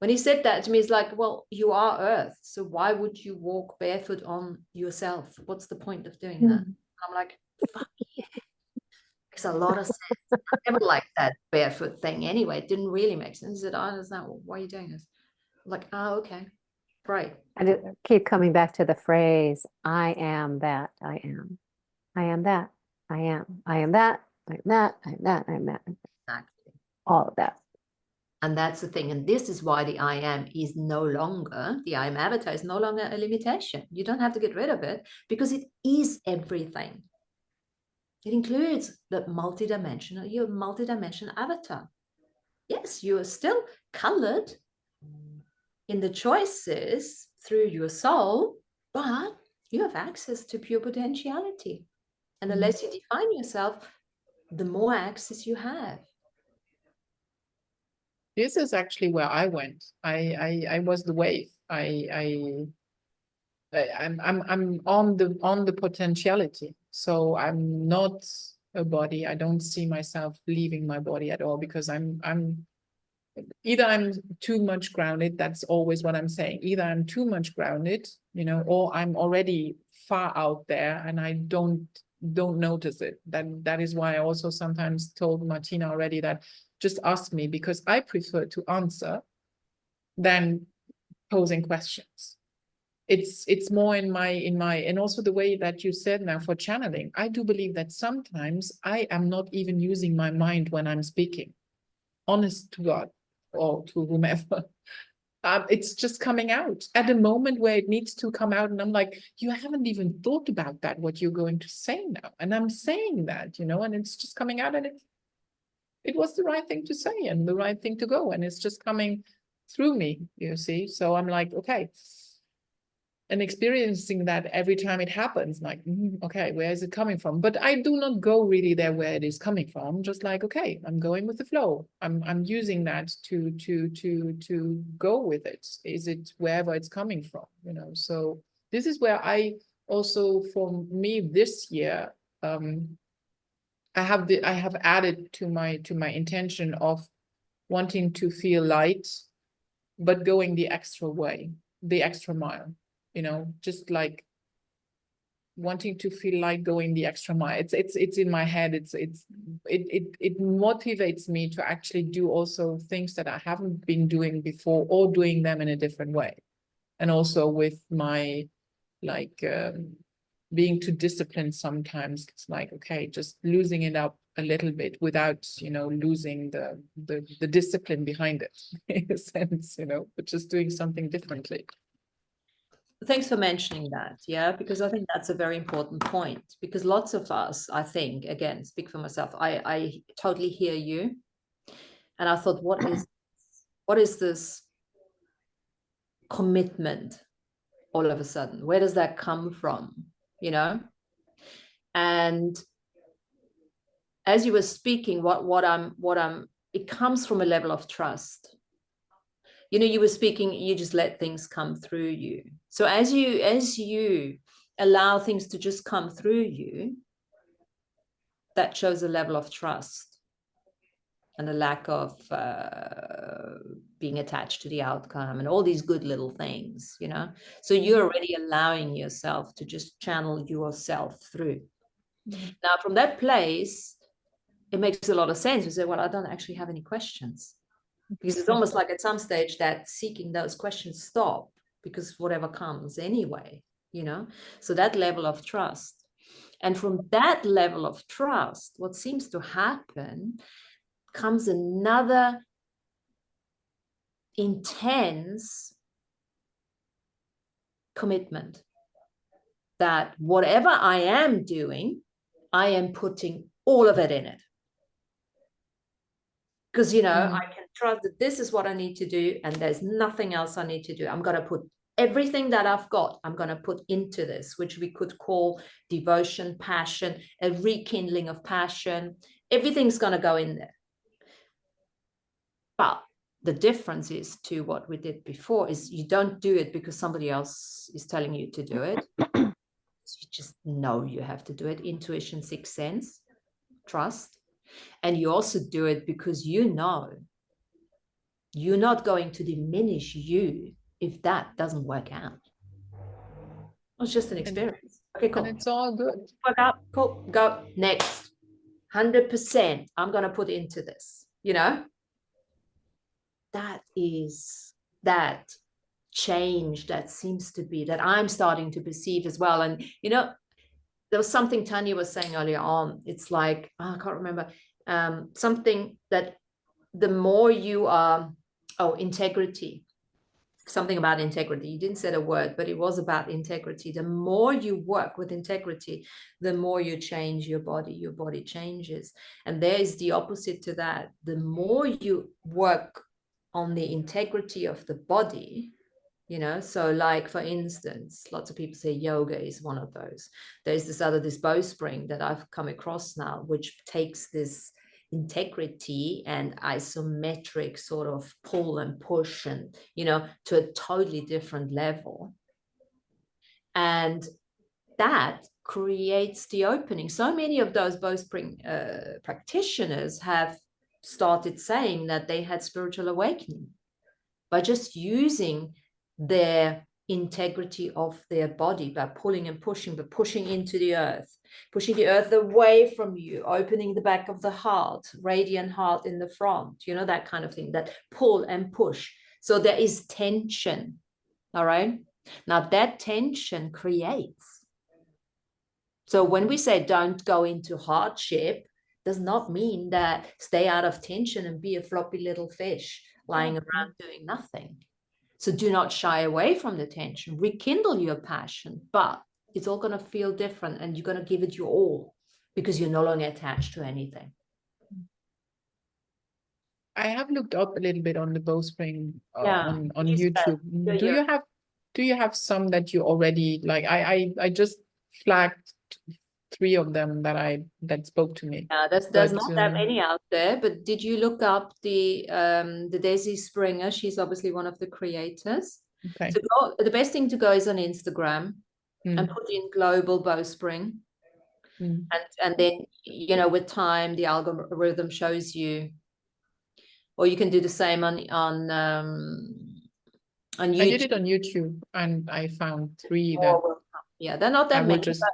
when he said that to me, it's like, well, you are earth. So why would you walk barefoot on yourself? What's the point of doing that? I'm like, fuck yeah. Makes a lot of sense. I never liked that barefoot thing anyway. It didn't really make sense. He said, I understand. Well, why are you doing this? I'm like, oh, okay. Great. I keep coming back to the phrase, I am that I am. I am that. I am. I am that. I am that. I am that. I am that. Exactly. All of that. And that's the thing. And this is why the I am is no longer, the I am avatar is no longer a limitation. You don't have to get rid of it because it is everything. It includes the multidimensional, your multidimensional avatar. Yes, you are still colored in the choices through your soul, but you have access to pure potentiality. And the less you define yourself, the more access you have. This is actually where I went. I was the wave. I'm on the potentiality. So I'm not a body. I don't see myself leaving my body at all, because I'm either I'm too much grounded. That's always what I'm saying. Either I'm too much grounded, you know, or I'm already far out there and I don't notice it. That is why I also sometimes told Martina already that just ask me, because I prefer to answer than posing questions. It's more in my and also the way that you said now for channeling. I do believe that sometimes I am not even using my mind when I'm speaking. Honest to God or to whomever. It's just coming out at a moment where it needs to come out. And I'm like, you haven't even thought about that, what you're going to say now. And I'm saying that, you know, and it's just coming out, and it was the right thing to say and the right thing to go. And it's just coming through me, you see. So I'm like, okay. And experiencing that every time it happens, like, okay, where is it coming from? But I do not go really there where it is coming from. Just like, okay, I'm going with the flow. I'm using that to go with it. Is it wherever it's coming from? You know. So this is where I also, for me this year, I have added to my intention of wanting to feel light, but going the extra way, the extra mile. You know, just like wanting to feel like going the extra mile. It's in my head. It motivates me to actually do also things that I haven't been doing before, or doing them in a different way. And also with my like being too disciplined sometimes, it's like, okay, just losing it up a little bit without, you know, losing the discipline behind it in a sense, you know, but just doing something differently. Thanks for mentioning that. Yeah, because I think that's a very important point, because lots of us, I think, again, speak for myself, I totally hear you. And I thought, what is this commitment all of a sudden? Where does that come from? You know? And as you were speaking, it comes from a level of trust. You know, you were speaking, you just let things come through you. So as you allow things to just come through you, that shows a level of trust and a lack of being attached to the outcome and all these good little things, you know. So you're already allowing yourself to just channel yourself through. Now, from that place, it makes a lot of sense. We say, well, I don't actually have any questions. Because it's almost like at some stage that seeking those questions stop, because whatever comes anyway, you know? So that level of trust. And from that level of trust, what seems to happen comes another intense commitment that whatever I am doing, I am putting all of it in it. Because, you know, I can trust that this is what I need to do and there's nothing else I need to do. I'm going to put everything that I've got, I'm going to put into this, which we could call devotion, passion, a rekindling of passion. Everything's going to go in there. But the difference is to what we did before is you don't do it because somebody else is telling you to do it. You just know you have to do it. Intuition, sixth sense, trust. And you also do it because you know you're not going to diminish you if that doesn't work out. It's just an experience. Okay, cool. And it's all good. Work out, cool, go, next. 100% I'm going to put into this, you know? That is that change that seems to be, that I'm starting to perceive as well. And, you know, there was something Tanya was saying earlier on. It's like, oh, I can't remember, something that the more you are, integrity, something about integrity. You didn't say a word, but it was about integrity. The more you work with integrity, the more you change your body changes. And there is the opposite to that. The more you work on the integrity of the body, you know, so like, for instance, lots of people say yoga is one of those. There's this bowstring that I've come across now, which takes this integrity and isometric sort of pull and push and, you know, to a totally different level. And that creates the opening. So many of those bowstring practitioners have started saying that they had spiritual awakening by just using their integrity of their body, by pulling and pushing, but pushing into the earth, pushing the earth away from you, opening the back of the heart, radiant heart in the front, you know, that kind of thing, that pull and push. So there is tension. All right. Now that tension creates. So when we say don't go into hardship, does not mean that stay out of tension and be a floppy little fish lying around doing nothing. So do not shy away from the tension, rekindle your passion, but it's all going to feel different and you're going to give it your all because you're no longer attached to anything. I have looked up a little bit on the bowstring on use YouTube. that. Do you have some that you already like? I just flagged 3 of them that spoke to me. There's not that many out there, but did you look up the Daisy Springer? She's obviously one of the creators. Okay. So the best thing to go is on Instagram and put in global bowspring. And then, you know, with time, the algorithm shows you, or you can do the same on YouTube. I did it on YouTube and I found 3 that. Yeah, they're not that many. Just,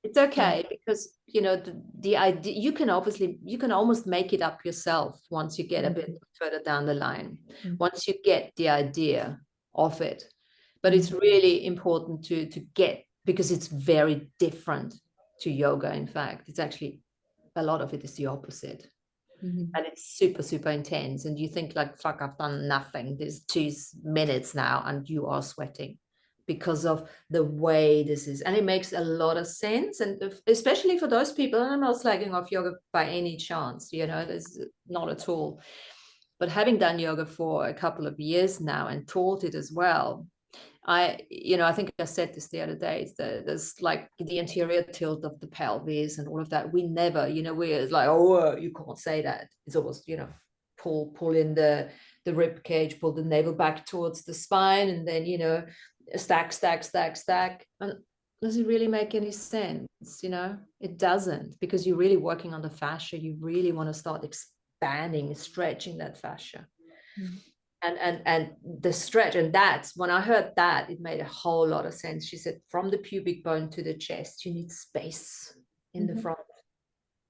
it's okay because, you know, the idea, you can almost make it up yourself once you get a bit further down the line, once you get the idea of it. But it's really important to get, because it's very different to yoga. In fact, it's actually, a lot of it is the opposite. And it's super, super intense. And you think like, fuck, I've done nothing. There's 2 minutes now and you are sweating because of the way this is. And it makes a lot of sense. And especially for those people, and I'm not slagging off yoga by any chance, you know, there's not at all. But having done yoga for a couple of years now and taught it as well, I think I said this the other day, there's like the anterior tilt of the pelvis and all of that. We never, you know, we're like, oh, you can't say that. It's almost, you know, pull in the rib cage, pull the navel back towards the spine, and then, you know, stack. And does it really make any sense? You know, it doesn't, because you're really working on the fascia. You really want to start expanding, stretching that fascia. And the stretch, and that's when I heard that, it made a whole lot of sense. She said, from the pubic bone to the chest, you need space in the front.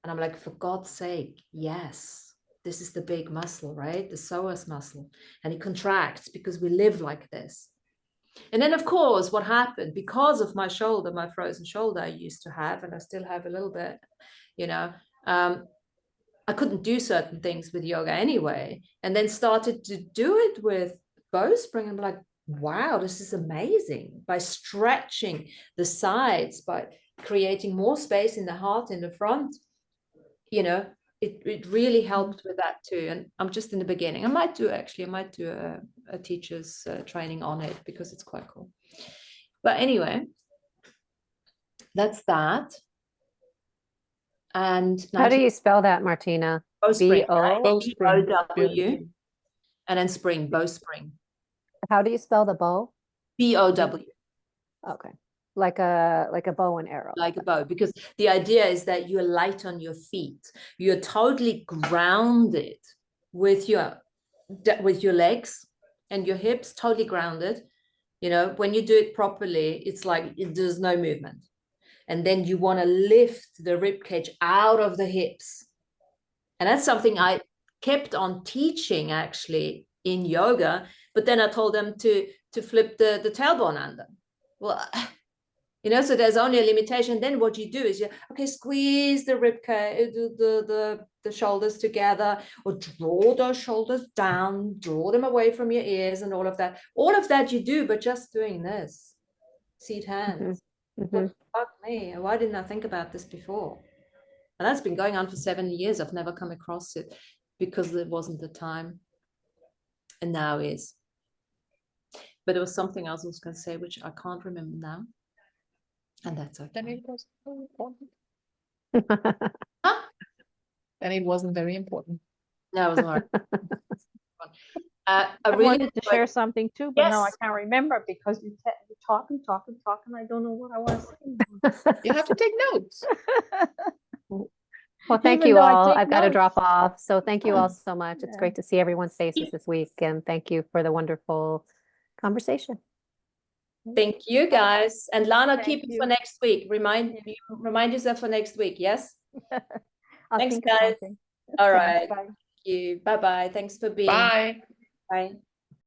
And I'm like, for God's sake, yes, this is the big muscle, right? The psoas muscle. And it contracts because we live like this. And then, of course, what happened, because of my shoulder, my frozen shoulder I used to have, and I still have a little bit, you know, I couldn't do certain things with yoga anyway, and then started to do it with bowspring. I'm like, wow, this is amazing. By stretching the sides, by creating more space in the heart, in the front, you know, it really helped with that too. And I'm just in the beginning. I might do a teacher's training on it because it's quite cool. But anyway, that's that. And How do you spell that, Martina? bowspring, Bowspring. B-O-W, and then spring, bowspring. How do you spell the bow? B-O-W. Okay. Like a bow and arrow. Like a bow, because the idea is that you're light on your feet. You're totally grounded with your legs and your hips, totally grounded. You know, when you do it properly, it's like there's no movement. And then you want to lift the rib cage out of the hips. And that's something I kept on teaching actually in yoga, but then I told them to flip the tailbone under. Well, you know, so there's only a limitation. Then what you do is you, okay, squeeze the rib cage, the shoulders together, or draw those shoulders down, draw them away from your ears and all of that. All of that you do, but just doing this, seat hands. Well, fuck me, why didn't I think about this before? And that's been going on for 7 years. I've never come across it because there wasn't the time. And now is. But there was something else I was going to say, which I can't remember now. And that's okay. Then it was very important. Huh? Then it wasn't very important. No, it was not. I I wanted to enjoyed- share something too, but now I Yes. can't remember because you talk and talk and talk, and I don't know what I was saying. You have to take notes. Well, thank Even you though I all. take I've got to drop notes. off. So thank you all so much. It's Yeah. great to see everyone's faces this week. And thank you for the wonderful conversation. Thank you, guys. And Lana, Thank keep it for you. next week. Remind yourself for next week. Yes. I'll Thanks, think of guys. something. All Thanks, right. bye. Thank you. Bye bye. Thanks for being. Bye. Bye.